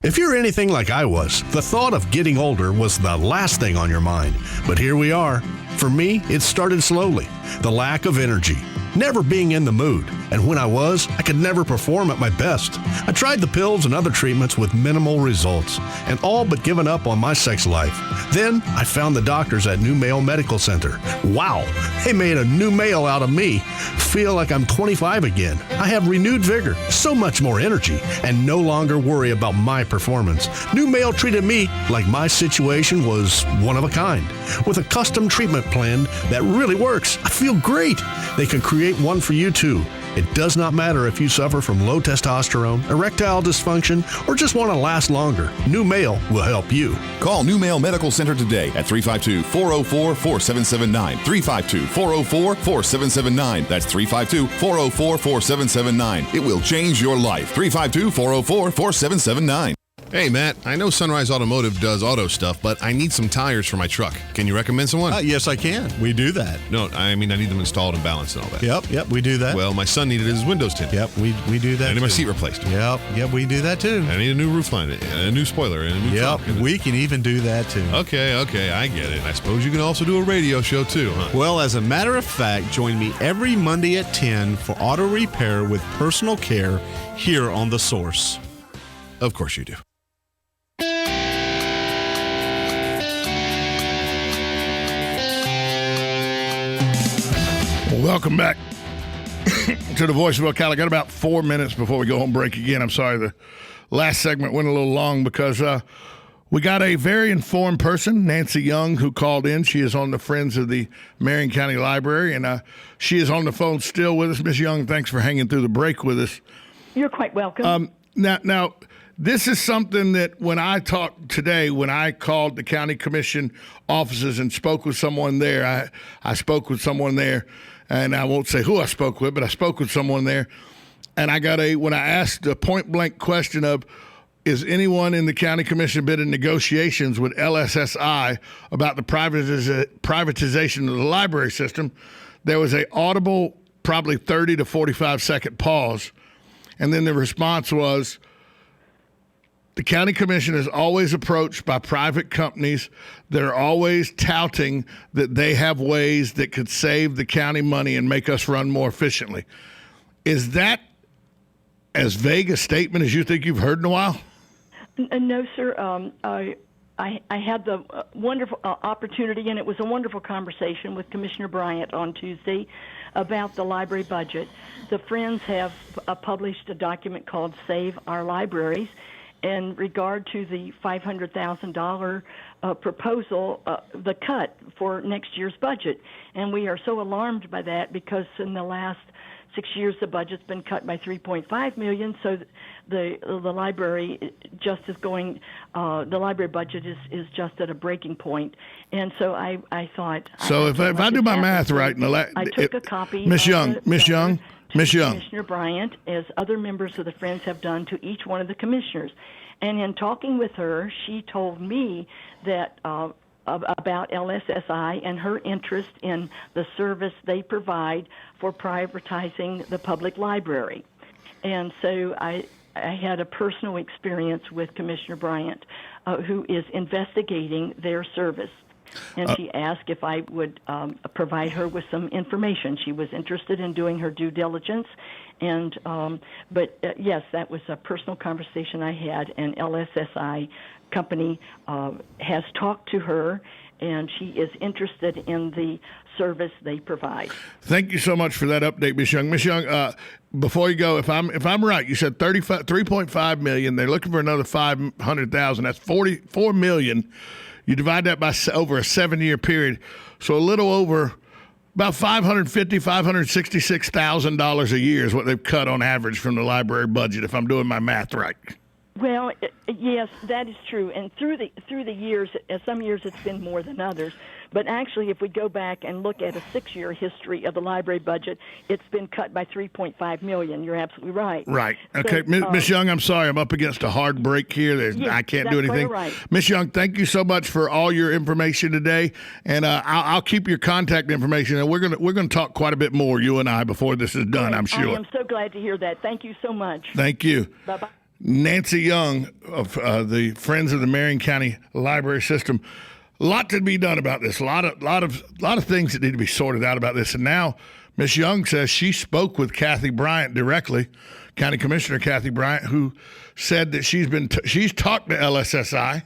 If you're anything like I was, the thought of getting older was the last thing on your mind. But here we are. For me, it started slowly. The lack of energy, never being in the mood. And when I was, I could never perform at my best. I tried the pills and other treatments with minimal results, and all but given up on my sex life. Then I found the doctors at New Male Medical Center. Wow, they made a new male out of me. Feel like I'm 25 again. I have renewed vigor, so much more energy, and no longer worry about my performance. New Male treated me like my situation was one of a kind, with a custom treatment plan that really works. I feel great. They can create one for you too. It does not matter if you suffer from low testosterone, erectile dysfunction, or just want to last longer. New Male will help you. Call New Male Medical Center today at 352-404-4779. 352-404-4779. That's 352-404-4779. It will change your life. 352-404-4779. Hey, Matt, I know Sunrise Automotive does auto stuff, but I need some tires for my truck. Can you recommend someone? Yes, I can. We do that. No, I mean, I need them installed and balanced and all that. Yep, we do that. Well, my son needed his windows tinted. Yep, we do that. I need too. my seat replaced. Yep, we do that too. I need a new roof line, a new spoiler, and a new trunk. We can even do that too. Okay, I get it. I suppose you can also do a radio show too, huh? Well, as a matter of fact, join me every Monday at 10 for auto repair with personal care here on The Source. Of course you do. Welcome back to the Voice of Ocala. Got about 4 minutes before we go home break again. I'm sorry the last segment went a little long because we got a very informed person, Nancy Young, who called in. She is on the Friends of the Marion County Library, and she is on the phone still with us. Miss Young, thanks for hanging through the break with us. You're quite welcome. Now, this is something that when I talked today, when I called the county commission offices and spoke with someone there, I spoke with someone there, and I won't say who I spoke with, but I spoke with someone there, and when I asked the point-blank question of, is anyone in the county commission been in negotiations with LSSI about the privatization of the library system, there was an audible, probably 30 to 45-second pause, and then the response was, the county commission is always approached by private companies that are always touting that they have ways that could save the county money and make us run more efficiently. Is that as vague a statement as you think you've heard in a while? No, sir. I had the wonderful opportunity, and it was a wonderful conversation with Commissioner Bryant on Tuesday about the library budget. The Friends have published a document called Save Our Libraries in regard to the $500,000 proposal, the cut for next year's budget. And we are so alarmed by that because in the last 6 years the budget's been cut by $3.5 million, so the library just is going, the library budget is just at a breaking point. And so I thought... So if I do my math right... I took a copy... Miss Young, Commissioner Bryant, as other members of the Friends have done to each one of the commissioners. And in talking with her, she told me that about LSSI and her interest in the service they provide for privatizing the public library. And so I had a personal experience with Commissioner Bryant, who is investigating their service. And she asked if I would provide her with some information. She was interested in doing her due diligence. And but yes, that was a personal conversation I had, and LSSI company has talked to her, and she is interested in the service they provide. Thank you so much for that update, Ms. Young. Ms. Young, before you go, if I'm right, you said $3.5 million. They're looking for another $500,000. That's $44 million. You divide that by over a 7-year period, so a little over about $566,000 a year is what they've cut on average from the library budget, if I'm doing my math right. Well, yes, that is true. And through the years, some years it's been more than others. But actually, if we go back and look at a 6-year history of the library budget, it's been cut by $3.5 million. You're absolutely right. Right. Okay, so, Ms. Young, I'm sorry. I'm up against a hard break here. I can't do anything. Right. Ms. Young, thank you so much for all your information today. And I'll keep your contact information. And we're gonna talk quite a bit more, you and I, before this is done, I'm sure. I am so glad to hear that. Thank you so much. Thank you. Bye-bye. Nancy Young of the Friends of the Marion County Library System. A lot to be done about this. A lot of things that need to be sorted out about this. And now Ms. Young says she spoke with Kathy Bryant directly, County Commissioner Kathy Bryant, who said that she's talked to LSSI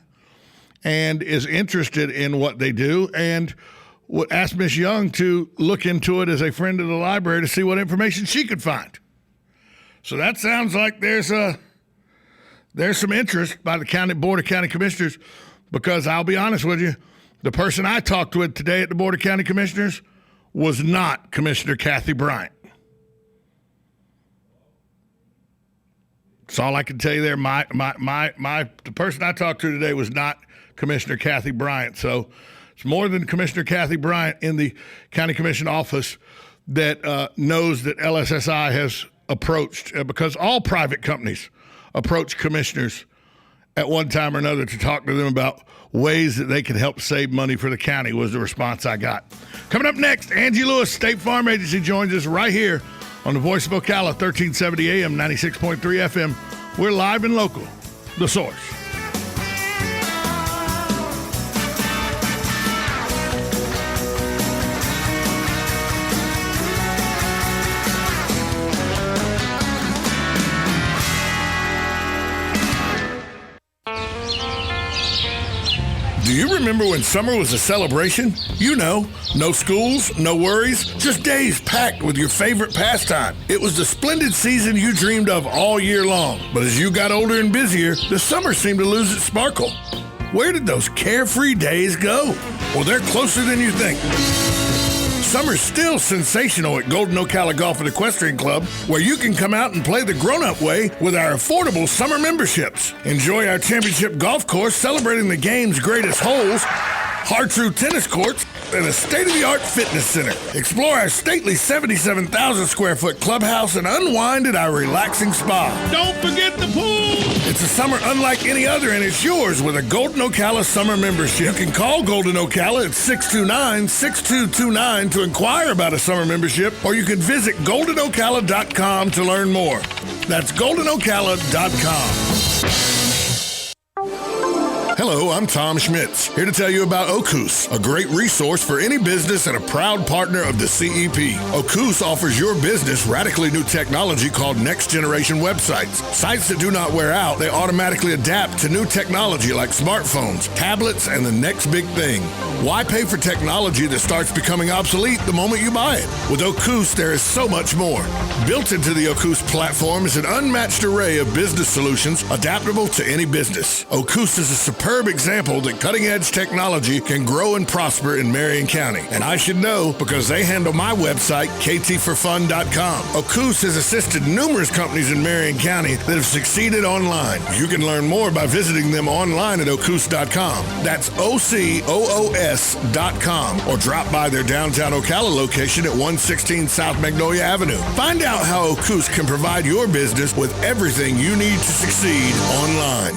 and is interested in what they do, and would ask Ms. Young to look into it as a friend of the library to see what information she could find. So that sounds like there's some interest by the Board of County Commissioners, because I'll be honest with you, the person I talked with today at the Board of County Commissioners was not Commissioner Kathy Bryant. That's all I can tell you there. The person I talked to today was not Commissioner Kathy Bryant. So it's more than Commissioner Kathy Bryant in the County Commission office that knows that LSSI has approached, because all private companies approach commissioners at one time or another to talk to them about ways that they can help save money for the county, was the response I got. Coming up next, Angie Lewis, State Farm Agency, joins us right here on the Voice of Ocala, 1370 AM, 96.3 FM. We're live and local. The Source. Do you remember when summer was a celebration? You know, no schools, no worries, just days packed with your favorite pastime. It was the splendid season you dreamed of all year long. But as you got older and busier, the summer seemed to lose its sparkle. Where did those carefree days go? Well, they're closer than you think. Summer's still sensational at Golden Ocala Golf and Equestrian Club, where you can come out and play the grown-up way with our affordable summer memberships. Enjoy our championship golf course celebrating the game's greatest holes, hard-true tennis courts, and a state-of-the-art fitness center. Explore our stately 77,000 square foot clubhouse and unwind at our relaxing spa. Don't forget the pool! It's a summer unlike any other, and it's yours with a Golden Ocala summer membership. You can call Golden Ocala at 629-6229 to inquire about a summer membership, or you can visit goldenocala.com to learn more. That's goldenocala.com. Hello, I'm Tom Schmitz, here to tell you about Ocus, a great resource for any business and a proud partner of the CEP. Ocus offers your business radically new technology called Next Generation Websites. Sites that do not wear out, they automatically adapt to new technology like smartphones, tablets, and the next big thing. Why pay for technology that starts becoming obsolete the moment you buy it? With Ocus, there is so much more. Built into the Ocus platform is an unmatched array of business solutions adaptable to any business. Ocus is a superb example that cutting-edge technology can grow and prosper in Marion County. And I should know because they handle my website, ktforfun.com. Ocus has assisted numerous companies in Marion County that have succeeded online. You can learn more by visiting them online at ocus.com. That's OCOOS.com, or drop by their downtown Ocala location at 116 South Magnolia Avenue. Find out how Ocus can provide your business with everything you need to succeed online.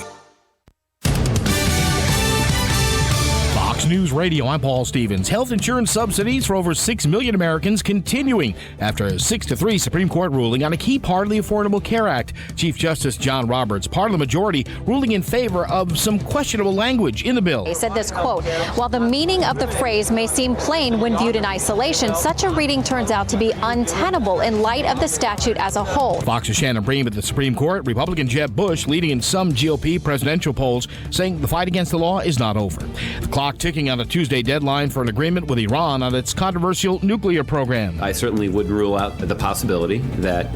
Fox News Radio, I'm Paul Stevens. Health insurance subsidies for over 6 million Americans continuing after a 6-3 Supreme Court ruling on a key part of the Affordable Care Act. Chief Justice John Roberts, part of the majority, ruling in favor of some questionable language in the bill. He said this, quote, "While the meaning of the phrase may seem plain when viewed in isolation, such a reading turns out to be untenable in light of the statute as a whole." Fox's Shannon Bream at the Supreme Court. Republican Jeb Bush leading in some GOP presidential polls, saying the fight against the law is not over. The clock ticking on a Tuesday deadline for an agreement with Iran on its controversial nuclear program. I certainly would rule out the possibility that,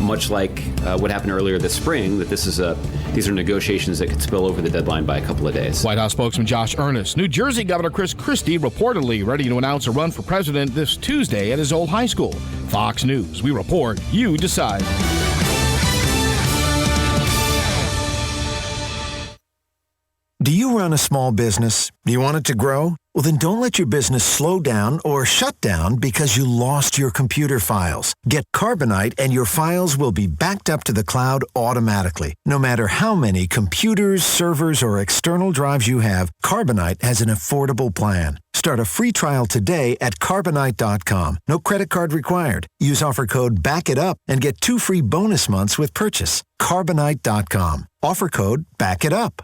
much like what happened earlier this spring, that these are negotiations that could spill over the deadline by a couple of days. White House spokesman Josh Earnest. New Jersey Governor Chris Christie reportedly ready to announce a run for president this Tuesday at his old high school. Fox News. We report, you decide. Do you run a small business? Do you want it to grow? Well, then don't let your business slow down or shut down because you lost your computer files. Get Carbonite and your files will be backed up to the cloud automatically. No matter how many computers, servers, or external drives you have, Carbonite has an affordable plan. Start a free trial today at Carbonite.com. No credit card required. Use offer code BACKITUP and get 2 free bonus months with purchase. Carbonite.com. Offer code BACKITUP.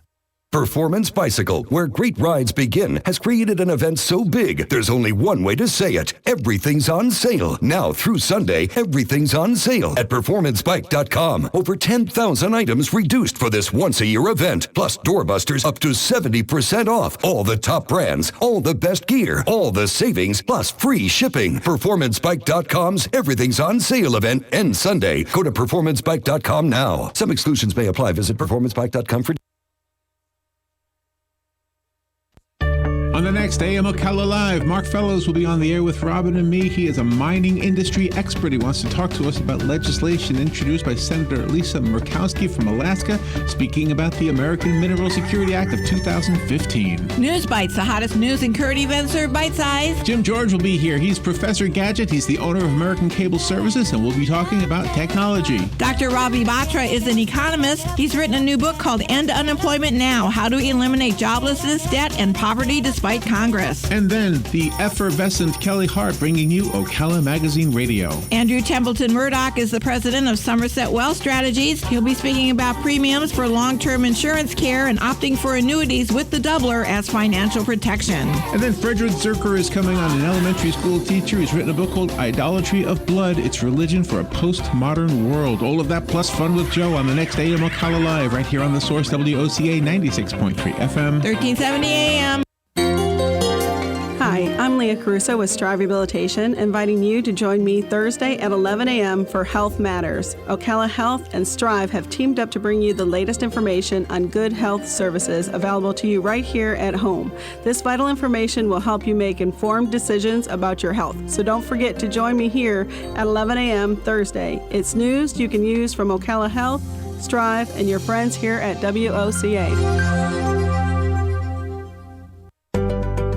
Performance Bicycle, where great rides begin, has created an event so big, there's only one way to say it. Everything's on sale. Now through Sunday, everything's on sale at performancebike.com. Over 10,000 items reduced for this once-a-year event. Plus doorbusters up to 70% off. All the top brands, all the best gear, all the savings, plus free shipping. Performancebike.com's Everything's on Sale event ends Sunday. Go to performancebike.com now. Some exclusions may apply. Visit performancebike.com for On the next AM Ocala Live, Mark Fellows will be on the air with Robin and me. He is a mining industry expert. He wants to talk to us about legislation introduced by Senator Lisa Murkowski from Alaska, speaking about the American Mineral Security Act of 2015. News Bites, the hottest news and current events are bite-sized. Jim George will be here. He's Professor Gadget. He's the owner of American Cable Services, and we'll be talking about technology. Dr. Ravi Batra is an economist. He's written a new book called End Unemployment Now, How to Eliminate Joblessness, Debt, and Poverty Despite Congress. And then the effervescent Kelly Hart bringing you Ocala Magazine Radio. Andrew Templeton Murdoch is the president of Somerset Wealth Strategies. He'll be speaking about premiums for long-term insurance care and opting for annuities with the doubler as financial protection. And then Frederick Zerker is coming on, an elementary school teacher. He's written a book called Idolatry of Blood. It's religion for a postmodern world. All of that plus fun with Joe on the next AM Ocala Live right here on the Source WOCA 96.3 FM. 1370 AM. Hi, I'm Leah Caruso with Strive Rehabilitation, inviting you to join me Thursday at 11 a.m. for Health Matters. Ocala Health and Strive have teamed up to bring you the latest information on good health services available to you right here at home. This vital information will help you make informed decisions about your health. So don't forget to join me here at 11 a.m. Thursday. It's news you can use from Ocala Health, Strive, and your friends here at WOCA.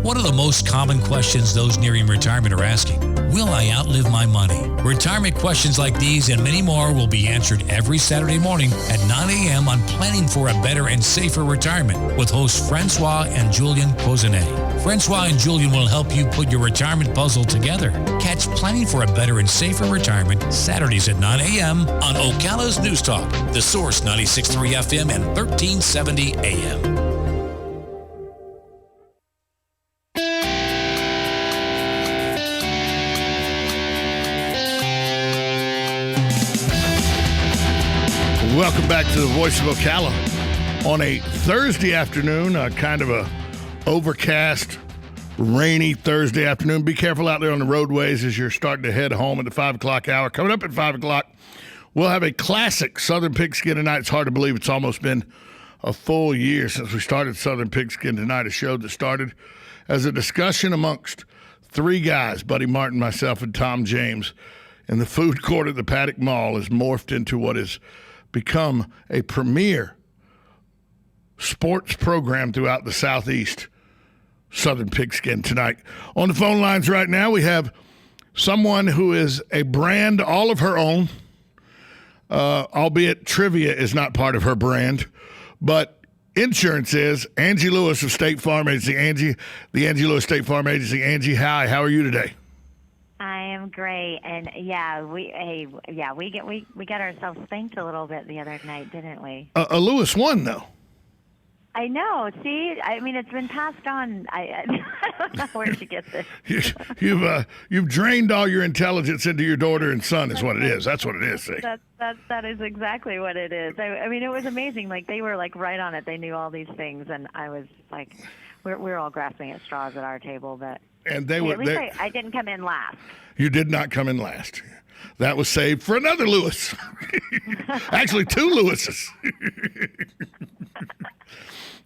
One of the most common questions those nearing retirement are asking, will I outlive my money? Retirement questions like these and many more will be answered every Saturday morning at 9 a.m. on Planning for a Better and Safer Retirement with hosts Francois and Julian Cozenet. Francois and Julian will help you put your retirement puzzle together. Catch Planning for a Better and Safer Retirement Saturdays at 9 a.m. on Ocala's News Talk, The Source 96.3 FM and 1370 AM. Welcome back to the Voice of Ocala on a Thursday afternoon, kind of a overcast, rainy Thursday afternoon. Be careful out there on the roadways as you're starting to head home at the 5 o'clock hour. Coming up at 5 o'clock, we'll have a classic Southern Pigskin Tonight. It's hard to believe it's almost been a full year since we started Southern Pigskin Tonight, a show that started as a discussion amongst 3 guys, Buddy Martin, myself, and Tom James, in the food court at the Paddock Mall, has morphed into what is become a premier sports program throughout the Southeast. Southern Pigskin Tonight. On the phone lines right now, we have someone who is a brand all of her own, albeit trivia is not part of her brand, but insurance is. Angie Lewis of State Farm Agency. Angie, the Angie Lewis State Farm Agency. Angie, hi. How are you today? I am great, and we got ourselves spanked a little bit the other night, didn't we? Lewis won though. I know. See, I mean, it's been passed on. I don't know where to get this. You've drained all your intelligence into your daughter and son, is what it is. That's what it is. See? That is exactly what it is. I mean, it was amazing. Like, they were like right on it. They knew all these things, and I was like, we're all grasping at straws at our table, but. And they hey, were. At least I didn't come in last. You did not come in last. That was saved for another Lewis. Actually, 2 Lewises.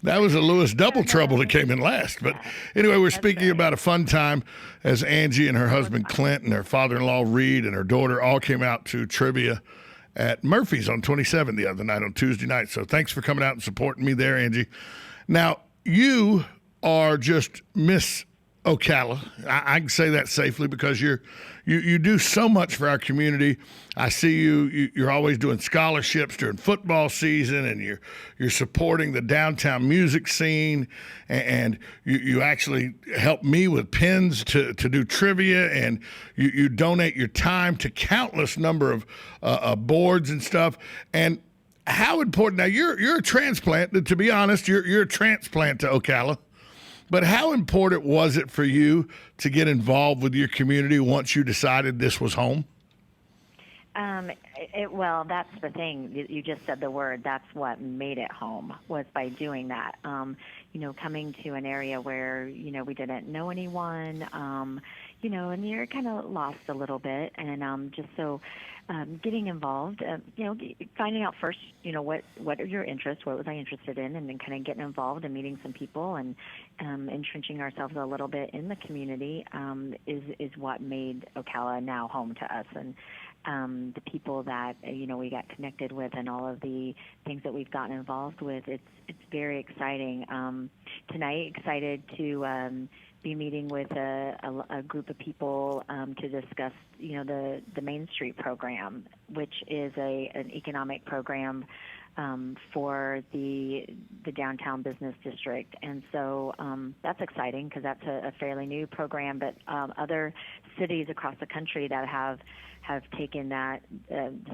That was a Lewis double trouble that came in last. But anyway, we're speaking about a fun time as Angie and her husband Clint and their father-in-law Reed and her daughter all came out to trivia at Murphy's on 27 the other night on Tuesday night. So thanks for coming out and supporting me there, Angie. Now, you are just Miss Ocala. I can say that safely because you do so much for our community. I see you're always doing scholarships during football season, and you're supporting the downtown music scene, and you actually help me with pins to do trivia, and you donate your time to countless number of boards and stuff. And how important, now you're a transplant, to be honest, you're a transplant to Ocala. But how important was it for you to get involved with your community once you decided this was home? Well, that's the thing. You just said the word. That's what made it home, was by doing that. Coming to an area where, we didn't know anyone, and you're kind of lost a little bit. And just so getting involved, finding out first, what are your interests, what was I interested in, and then kind of getting involved and meeting some people and entrenching ourselves a little bit in the community is what made Ocala now home to us. And the people that we got connected with and all of the things that we've gotten involved with, it's very exciting. Tonight, excited to be meeting with a group of people to discuss the Main Street program, which is an economic program for the downtown business district. And so that's exciting because that's a fairly new program, but other cities across the country that have taken that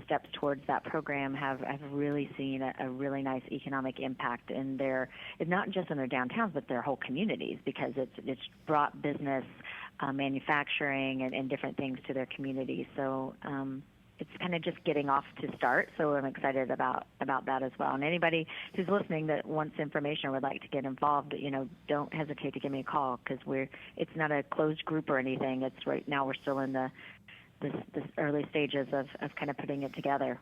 steps towards that program have really seen a really nice economic impact in not just in their downtowns, but their whole communities, because it's brought business, manufacturing, and different things to their communities. So it's kind of just getting off to start, so I'm excited about that as well. And anybody who's listening that wants information or would like to get involved, don't hesitate to give me a call, because it's not a closed group or anything. It's right now we're still in this early stages of kind of putting it together.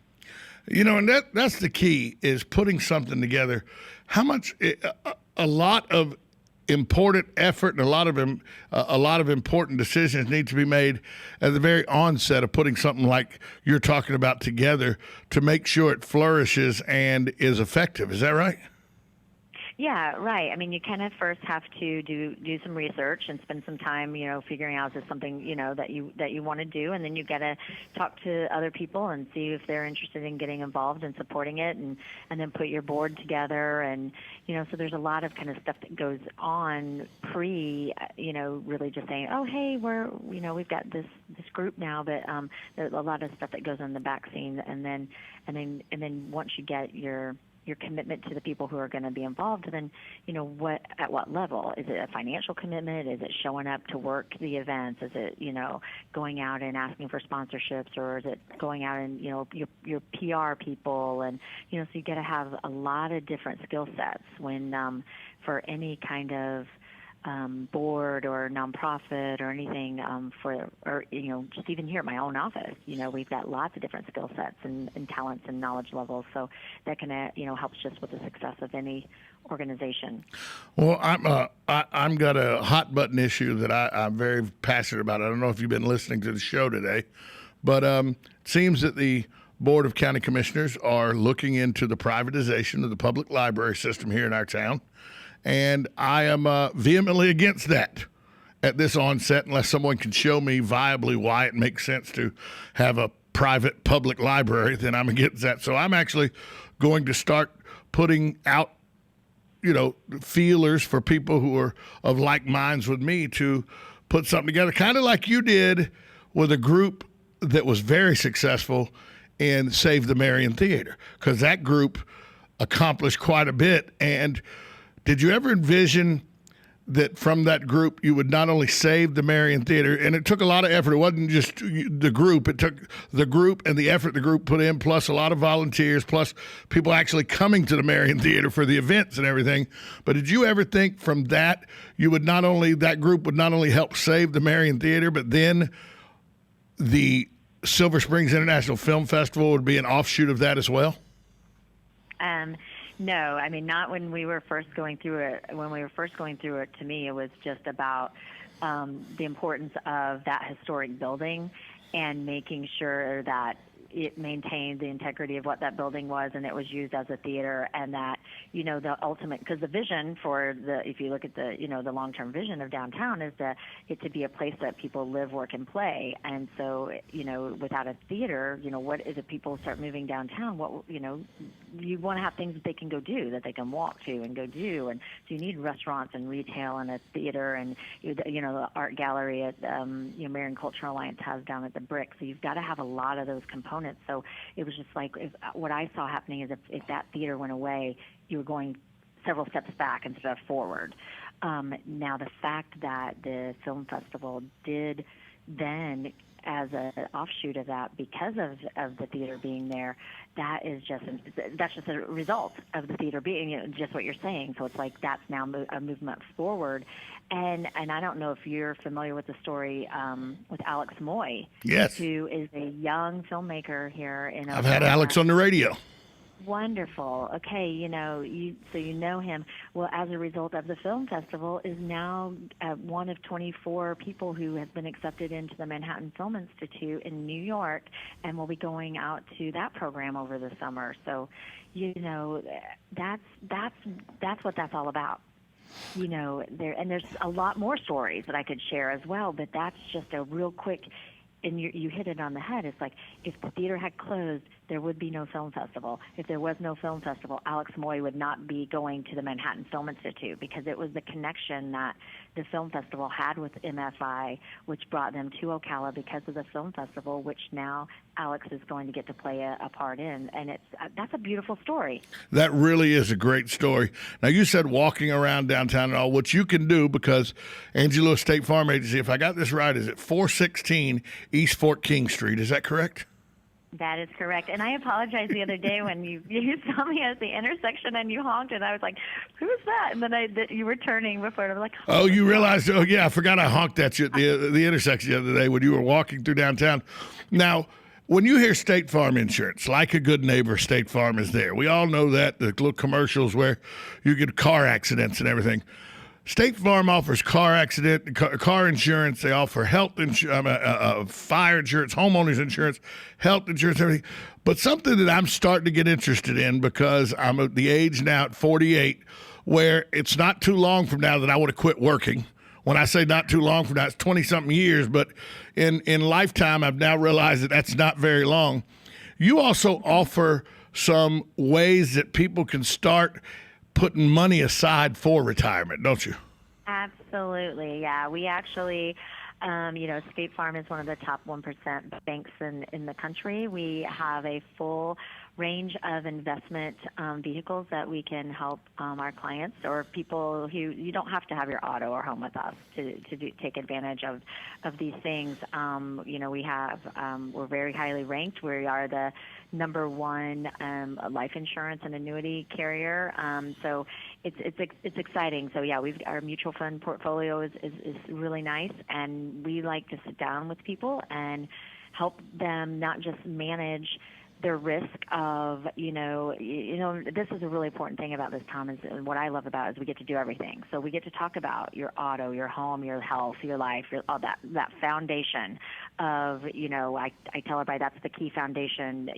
And that's the key, is putting something together. How much a lot of important effort and a lot of important decisions need to be made at the very onset of putting something like you're talking about together to make sure it flourishes and is effective. Is that right? Yeah, right. I mean, you kind of first have to do some research and spend some time, figuring out is this something, that you want to do, and then you got to talk to other people and see if they're interested in getting involved and supporting it, and then put your board together, and so there's a lot of kind of stuff that goes on really just saying, oh, hey, we've got this group now, but there's a lot of stuff that goes on the back scene, and then once you get your commitment to the people who are going to be involved, then, at what level? Is it a financial commitment? Is it showing up to work the events? Is it, going out and asking for sponsorships, or is it going out and, your PR people? And, so you got to have a lot of different skill sets when, for any kind of board or nonprofit or anything, just even here at my own office, we've got lots of different skill sets and talents and knowledge levels. So that can, helps just with the success of any organization. Well, I'm got a hot button issue that I'm very passionate about. I don't know if you've been listening to the show today, but it seems that the Board of County Commissioners are looking into the privatization of the public library system here in our town. And I am vehemently against that at this onset, unless someone can show me viably why it makes sense to have a private public library, then I'm against that. So I'm actually going to start putting out, feelers for people who are of like minds with me to put something together, kind of like you did with a group that was very successful in Save the Marion Theater, because that group accomplished quite a bit. And did you ever envision that from that group you would not only save the Marion Theater, and it took a lot of effort. It wasn't just the group. It took the group and the effort the group put in, plus a lot of volunteers, plus people actually coming to the Marion Theater for the events and everything. But did you ever think from that that group would not only help save the Marion Theater, but then the Silver Springs International Film Festival would be an offshoot of that as well? No, I mean, not when we were first going through it. When we were first going through it, to me, it was just about the importance of that historic building and making sure that, it maintained the integrity of what that building was, and it was used as a theater, and that, the ultimate, because the vision for if you look at the, the long-term vision of downtown is it to be a place that people live, work, and play. And so, without a theater, what is it, people start moving downtown, you want to have things that they can go do, that they can walk to and go do. And so you need restaurants and retail and a theater and, the art gallery at, Marion Cultural Alliance has down at the Brick. So you've got to have a lot of those components. So it was just like, what I saw happening is if that theater went away, you were going several steps back instead of forward. Now, the fact that the film festival did then, as an offshoot of that, because of the theater being there, that's just a result of the theater being, just what you're saying. So it's like that's now a movement forward. And I don't know if you're familiar with the story with Alex Moy, yes, who is a young filmmaker here in Ocala. I've had Alex on the radio. Wonderful. Okay, you know him. Well, as a result of the film festival, is now one of 24 people who have been accepted into the Manhattan Film Institute in New York, and will be going out to that program over the summer. So, that's what that's all about. There's a lot more stories that I could share as well, but that's just a real quick. And you hit it on the head. It's like, if the theater had closed, there would be no film festival. If there was no film festival, Alex Moy would not be going to the Manhattan Film Institute, because it was the connection that the film festival had with MFI, which brought them to Ocala because of the film festival, which now Alex is going to get to play a part in. And that's a beautiful story. That really is a great story. Now, you said walking around downtown and all, what you can do, because Angie Lewis State Farm Agency, if I got this right, is at 416 East Fort King Street. Is that correct? That is correct. And I apologize the other day when you saw me at the intersection and you honked, and I was like, who's that? And then you were turning before, and I was like, oh, you realized, oh, yeah, I forgot I honked at you at the intersection the other day when you were walking through downtown. Now, when you hear State Farm Insurance, like a good neighbor, State Farm is there. We all know that, the little commercials where you get car accidents and everything. State Farm offers car insurance. They offer health insurance, fire insurance, homeowners insurance, health insurance, everything. But something that I'm starting to get interested in, because I'm at the age now at 48 where it's not too long from now that I want to quit working. When I say not too long from now, it's 20-something years. But in lifetime, I've now realized that that's not very long. You also offer some ways that people can start putting money aside for retirement, don't you? Absolutely, yeah. We actually, State Farm is one of the top 1% banks in the country. We have a full range of investment vehicles that we can help our clients or people who, you don't have to have your auto or home with us to take advantage of these things. We have, we're very highly ranked. We are the number one life insurance and annuity carrier. So it's exciting. So yeah, our mutual fund portfolio is really nice, and we like to sit down with people and help them not just manage their risk of, this is a really important thing about this, Tom, is what I love about is we get to do everything. So we get to talk about your auto, your home, your health, your life, all that foundation of, I tell everybody that's the key foundation,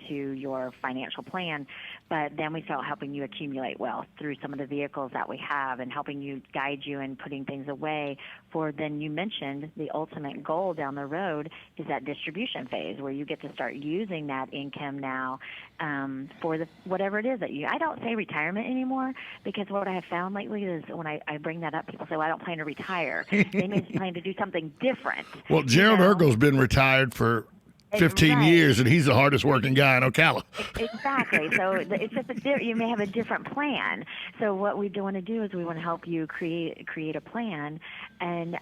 to your financial plan. But then we start helping you accumulate wealth through some of the vehicles that we have and helping you, guide you in putting things away for, then you mentioned the ultimate goal down the road is that distribution phase where you get to start using that income now for whatever it is that I don't say retirement anymore, because what I have found lately is when I bring that up, people say, well, I don't plan to retire. They may plan to do something different. Well, Gerald Ergel's been retired for 15 years, and he's the hardest working guy in Ocala. Exactly. So it's just you may have a different plan. So what we want to do is we want to help you create a plan, and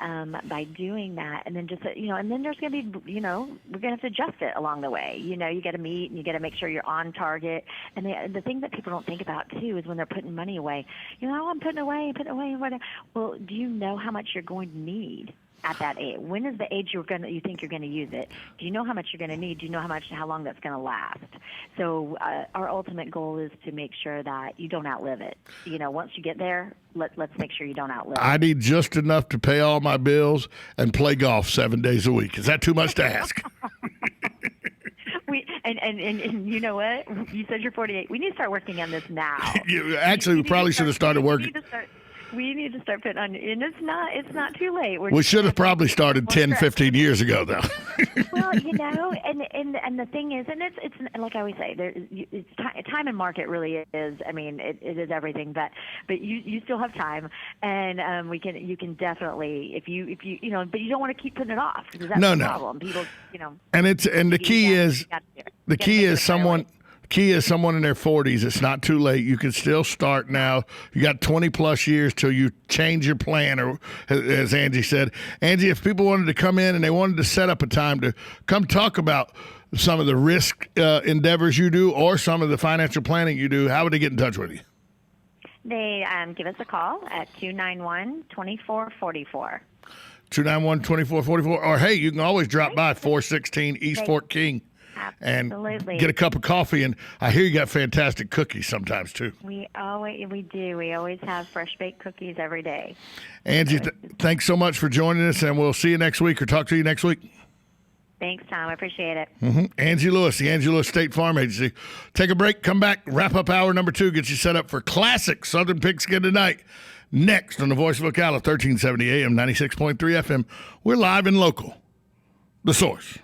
by doing that, and then just and then there's going to be we're going to have to adjust it along the way. You got to meet and you got to make sure you're on target. And the thing that people don't think about too is when they're putting money away. I'm putting away, whatever. Well, do you know how much you're going to need at that age? When is the age you think you're going to use it? Do you know how much you're going to need? Do you know how long that's going to last? So our ultimate goal is to make sure that you don't outlive it. Once you get there, let's make sure you don't outlive it. I need just enough to pay all my bills and play golf 7 days a week. Is that too much to ask? And you know what? You said you're 48. We need to start working on this now. We probably should have started working. We need to start putting on, and it's not too late. We should have probably started 10, 15 years ago, though. Well, and the thing is, and it's like I always say, it's time and market really is. I mean, it is everything, but you still have time, and you can definitely if you but you don't want to keep putting it off because that's the problem. People, And the key is someone in their 40s. It's not too late. You can still start now. You got 20 plus years till you change your plan, or as Angie said. Angie, if people wanted to come in and they wanted to set up a time to come talk about some of the risk endeavors you do or some of the financial planning you do, how would they get in touch with you? They give us a call at 291-2444. 291-2444. Or, hey, you can always drop by 416 East Fort King. Absolutely. And get a cup of coffee. And I hear you got fantastic cookies sometimes, too. We do. We always have fresh baked cookies every day. Angie, thanks so much for joining us, and we'll see you next week or talk to you next week. Thanks, Tom. I appreciate it. Angie Lewis, the Angie Lewis State Farm Agency. Take a break, come back, wrap up hour number 2, get you set up for classic Southern Pigskin tonight. Next on the Voice of Ocala, 1370 AM, 96.3 FM. We're live and local. The Source.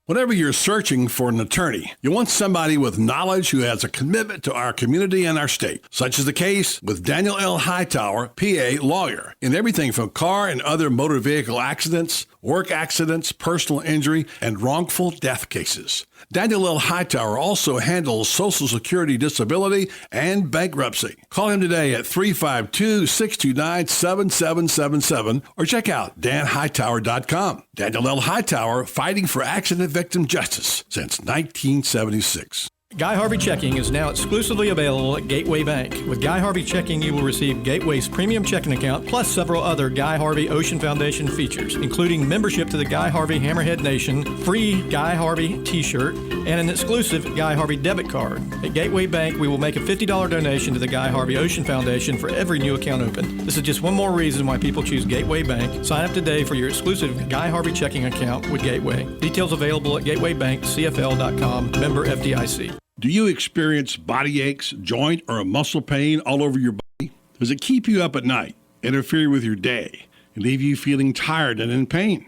Whenever you're searching for an attorney, you want somebody with knowledge who has a commitment to our community and our state. Such is the case with Daniel L. Hightower, PA lawyer, in everything from car and other motor vehicle accidents, work accidents, personal injury, and wrongful death cases. Daniel L. Hightower also handles Social Security disability and bankruptcy. Call him today at 352-629-7777 or check out danhightower.com. Daniel L. Hightower, fighting for accident victim justice since 1976. Guy Harvey Checking is now exclusively available at Gateway Bank. With Guy Harvey Checking, you will receive Gateway's premium checking account, plus several other Guy Harvey Ocean Foundation features, including membership to the Guy Harvey Hammerhead Nation, free Guy Harvey t-shirt, and an exclusive Guy Harvey debit card. At Gateway Bank, we will make a $50 donation to the Guy Harvey Ocean Foundation for every new account opened. This is just one more reason why people choose Gateway Bank. Sign up today for your exclusive Guy Harvey Checking account with Gateway. Details available at gatewaybankcfl.com, member FDIC. Do you experience body aches, joint, or muscle pain all over your body? Does it keep you up at night, interfere with your day, and leave you feeling tired and in pain?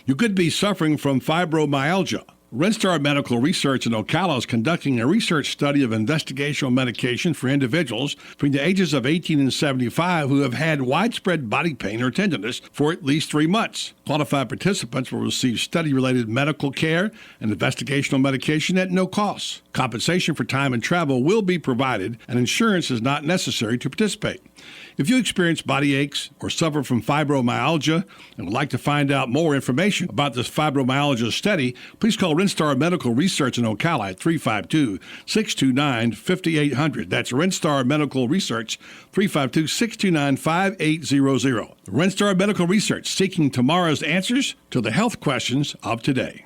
You could be suffering from fibromyalgia. RedStar Medical Research in Ocala is conducting a research study of investigational medication for individuals between the ages of 18 and 75 who have had widespread body pain or tenderness for at least 3 months. Qualified participants will receive study-related medical care and investigational medication at no cost. Compensation for time and travel will be provided, and insurance is not necessary to participate. If you experience body aches or suffer from fibromyalgia and would like to find out more information about this fibromyalgia study, please call RedStar Medical Research in Ocala at 352-629-5800. That's RedStar Medical Research, 352-629-5800. RedStar Medical Research, seeking tomorrow's answers to the health questions of today.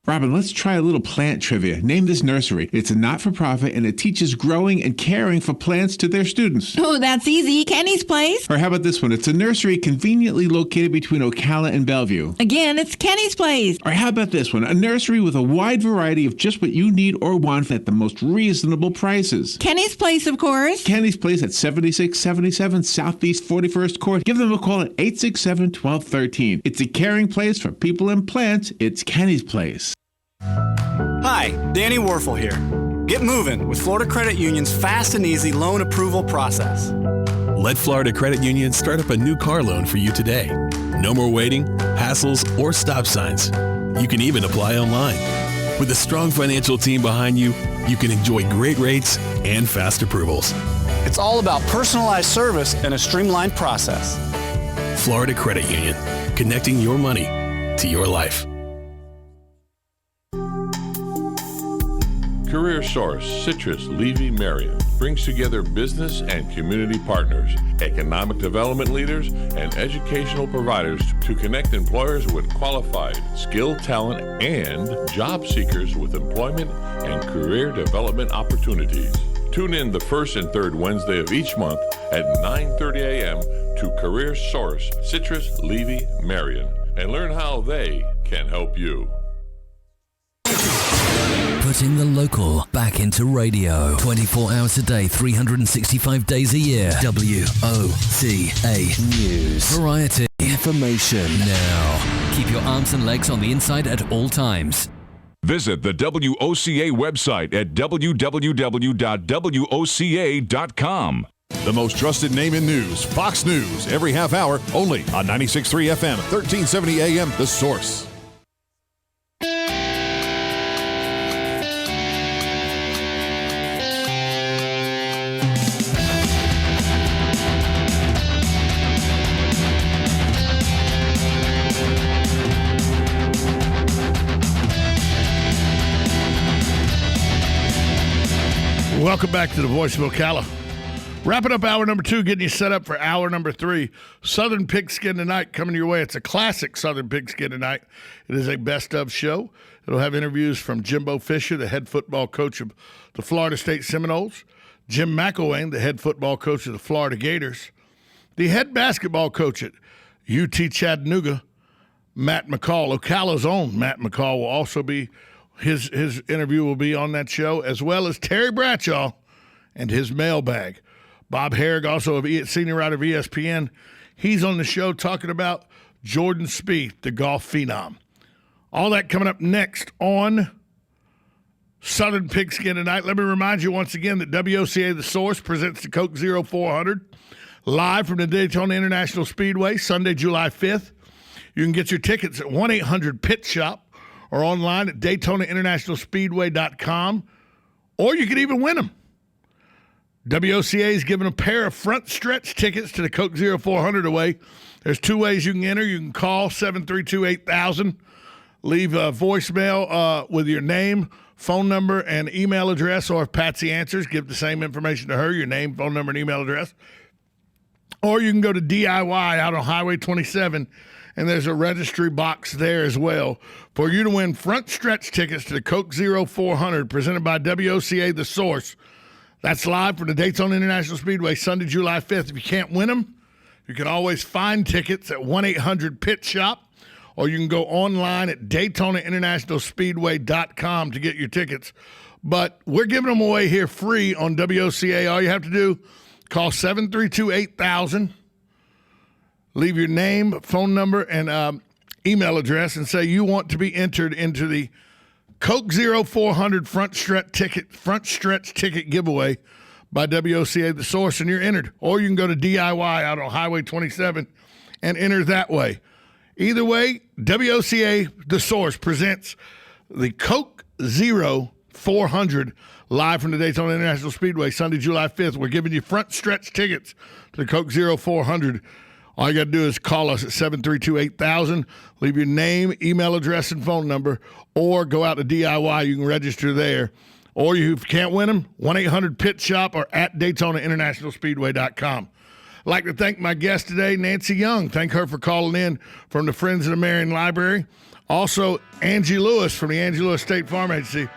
Robin, let's try a little plant trivia. Name this nursery. It's a not-for-profit, and it teaches growing and caring for plants to their students. Oh, that's easy. Kenny's Place. Or how about this one? It's a nursery conveniently located between Ocala and Bellevue. Again, it's Kenny's Place. Or how about this one? A nursery with a wide variety of just what you need or want at the most reasonable prices. Kenny's Place, of course. Kenny's Place at 7677 Southeast 41st Court. Give them a call at 867-1213. It's a caring place for people and plants. It's Kenny's Place. Hi, Danny Warfel here. Get moving with Florida Credit Union's fast and easy loan approval process. Let Florida Credit Union start up a new car loan for you today. No more waiting, hassles, or stop signs. You can even apply online. With a strong financial team behind you, you can enjoy great rates and fast approvals. It's all about personalized service and a streamlined process. Florida Credit Union, connecting your money to your life. Career Source, Citrus, Levy, Marion brings together business and community partners, economic development leaders, and educational providers to connect employers with qualified, skilled talent and job seekers with employment and career development opportunities. Tune in the first and third Wednesday of each month at 9:30 a.m. to Career Source, Citrus, Levy, Marion, and learn how they can help you. Putting the local back into radio. 24 hours a day, 365 days a year. WOCA News. Variety. Information. Now. Keep your arms and legs on the inside at all times. Visit the WOCA website at www.woca.com. The most trusted name in news, Fox News, every half hour, only on 96.3 FM, 1370 AM, The Source. Welcome back to the Voice of Ocala. Wrapping up hour number 2, getting you set up for hour number 3. Southern Pigskin Tonight coming your way. It's a classic Southern Pigskin Tonight. It is a best-of show. It'll have interviews from Jimbo Fisher, the head football coach of the Florida State Seminoles, Jim McElwain, the head football coach of the Florida Gators, the head basketball coach at UT Chattanooga, Matt McCall. Ocala's own Matt McCall will also be his interview will be on that show, as well as Terry Bradshaw and his mailbag. Bob Herrig, also a senior writer of ESPN, he's on the show talking about Jordan Spieth, the golf phenom. All that coming up next on Southern Pigskin Tonight. Let me remind you once again that WOCA The Source presents the Coke Zero 400 live from the Daytona International Speedway, Sunday, July 5th. You can get your tickets at 1-800-PIT-SHOP or online at DaytonaInternationalSpeedway.com, or you can even win them. WOCA is giving a pair of front stretch tickets to the Coke Zero 400 away. There's 2 ways you can enter. You can call 732-8000, leave a voicemail with your name, phone number, and email address, or if Patsy answers, give the same information to her, your name, phone number, and email address. Or you can go to DIY out on Highway 27, and there's a registry box there as well for you to win front stretch tickets to the Coke Zero 400 presented by WOCA The Source. That's live from the Daytona International Speedway, Sunday, July 5th. If you can't win them, you can always find tickets at 1-800-PIT-SHOP, or you can go online at DaytonaInternationalSpeedway.com to get your tickets. But we're giving them away here free on WOCA. All you have to do, call 732-8000. Leave your name, phone number, and email address, and say you want to be entered into the Coke Zero 400 front stretch ticket giveaway by WOCA The Source, and you're entered. Or you can go to DIY out on Highway 27 and enter that way. Either way, WOCA The Source presents the Coke Zero 400 live from the Daytona International Speedway, Sunday, July 5th. We're giving you front stretch tickets to the Coke Zero 400. All you got to do is call us at 732-8000, leave your name, email address, and phone number, or go out to DIY. You can register there. Or if you can't win them, 1-800-PIT-SHOP or at DaytonaInternationalSpeedway.com. I'd like to thank my guest today, Nancy Young. Thank her for calling in from the Friends of the Marion Library. Also, Angie Lewis from the Angie Lewis State Farm Agency.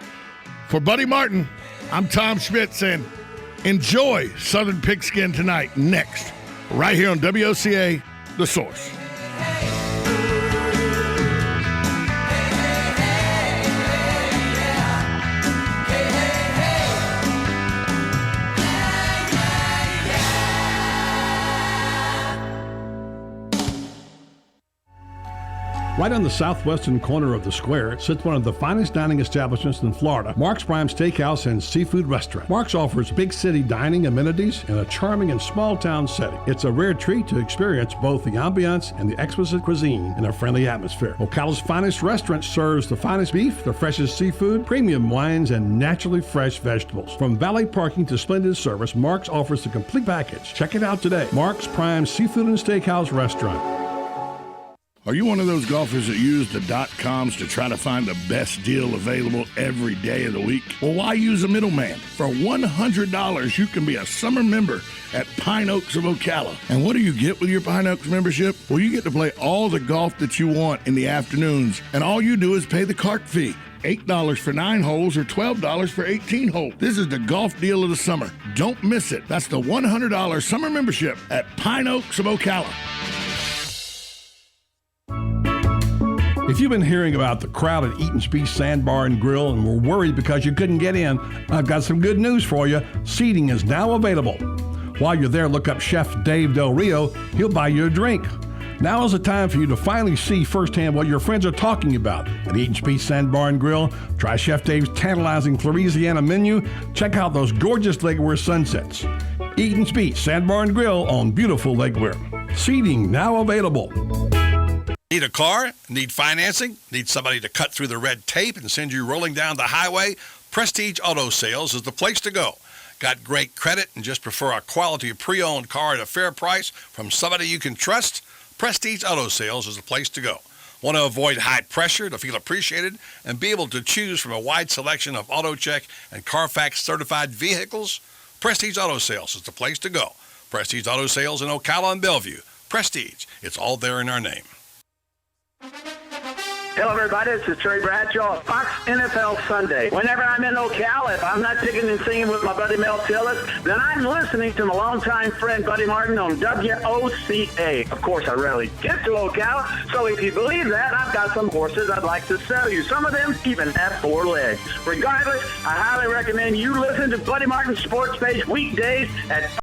For Buddy Martin, I'm Tom Schmidt saying enjoy Southern Pigskin Tonight next, right here on WOCA The Source. Right on the southwestern corner of the square sits one of the finest dining establishments in Florida, Mark's Prime Steakhouse and Seafood Restaurant. Mark's offers big city dining amenities in a charming and small town setting. It's a rare treat to experience both the ambiance and the exquisite cuisine in a friendly atmosphere. Ocala's finest restaurant serves the finest beef, the freshest seafood, premium wines, and naturally fresh vegetables. From valet parking to splendid service, Mark's offers the complete package. Check it out today. Mark's Prime Seafood and Steakhouse Restaurant. Are you one of those golfers that use the .coms to try to find the best deal available every day of the week? Well, why use a middleman? For $100, you can be a summer member at Pine Oaks of Ocala. And what do you get with your Pine Oaks membership? Well, you get to play all the golf that you want in the afternoons, and all you do is pay the cart fee. $8 for 9 holes or $12 for 18 holes. This is the golf deal of the summer. Don't miss it. That's the $100 summer membership at Pine Oaks of Ocala. If you've been hearing about the crowded Eat and Speak Sandbar and Grill and were worried because you couldn't get in, I've got some good news for you. Seating is now available. While you're there, look up Chef Dave Del Rio. He'll buy you a drink. Now is the time for you to finally see firsthand what your friends are talking about at Eat and Speak Sandbar and Grill. Try Chef Dave's tantalizing Louisiana menu. Check out those gorgeous Lake Weir sunsets. Eat and Speak Sandbar and Grill on beautiful Lake Weir. Seating now available. Need a car? Need financing? Need somebody to cut through the red tape and send you rolling down the highway? Prestige Auto Sales is the place to go. Got great credit and just prefer a quality pre-owned car at a fair price from somebody you can trust? Prestige Auto Sales is the place to go. Want to avoid high pressure to feel appreciated and be able to choose from a wide selection of AutoCheck and Carfax certified vehicles? Prestige Auto Sales is the place to go. Prestige Auto Sales in Ocala and Bellevue. Prestige, it's all there in our name. Hello, everybody. This is Terry Bradshaw of Fox NFL Sunday. Whenever I'm in Ocala, if I'm not picking and singing with my buddy Mel Tillis, then I'm listening to my longtime friend Buddy Martin on WOCA. Of course, I rarely get to Ocala, so if you believe that, I've got some horses I'd like to sell you. Some of them even have 4 legs. Regardless, I highly recommend you listen to Buddy Martin's Sports Page weekdays at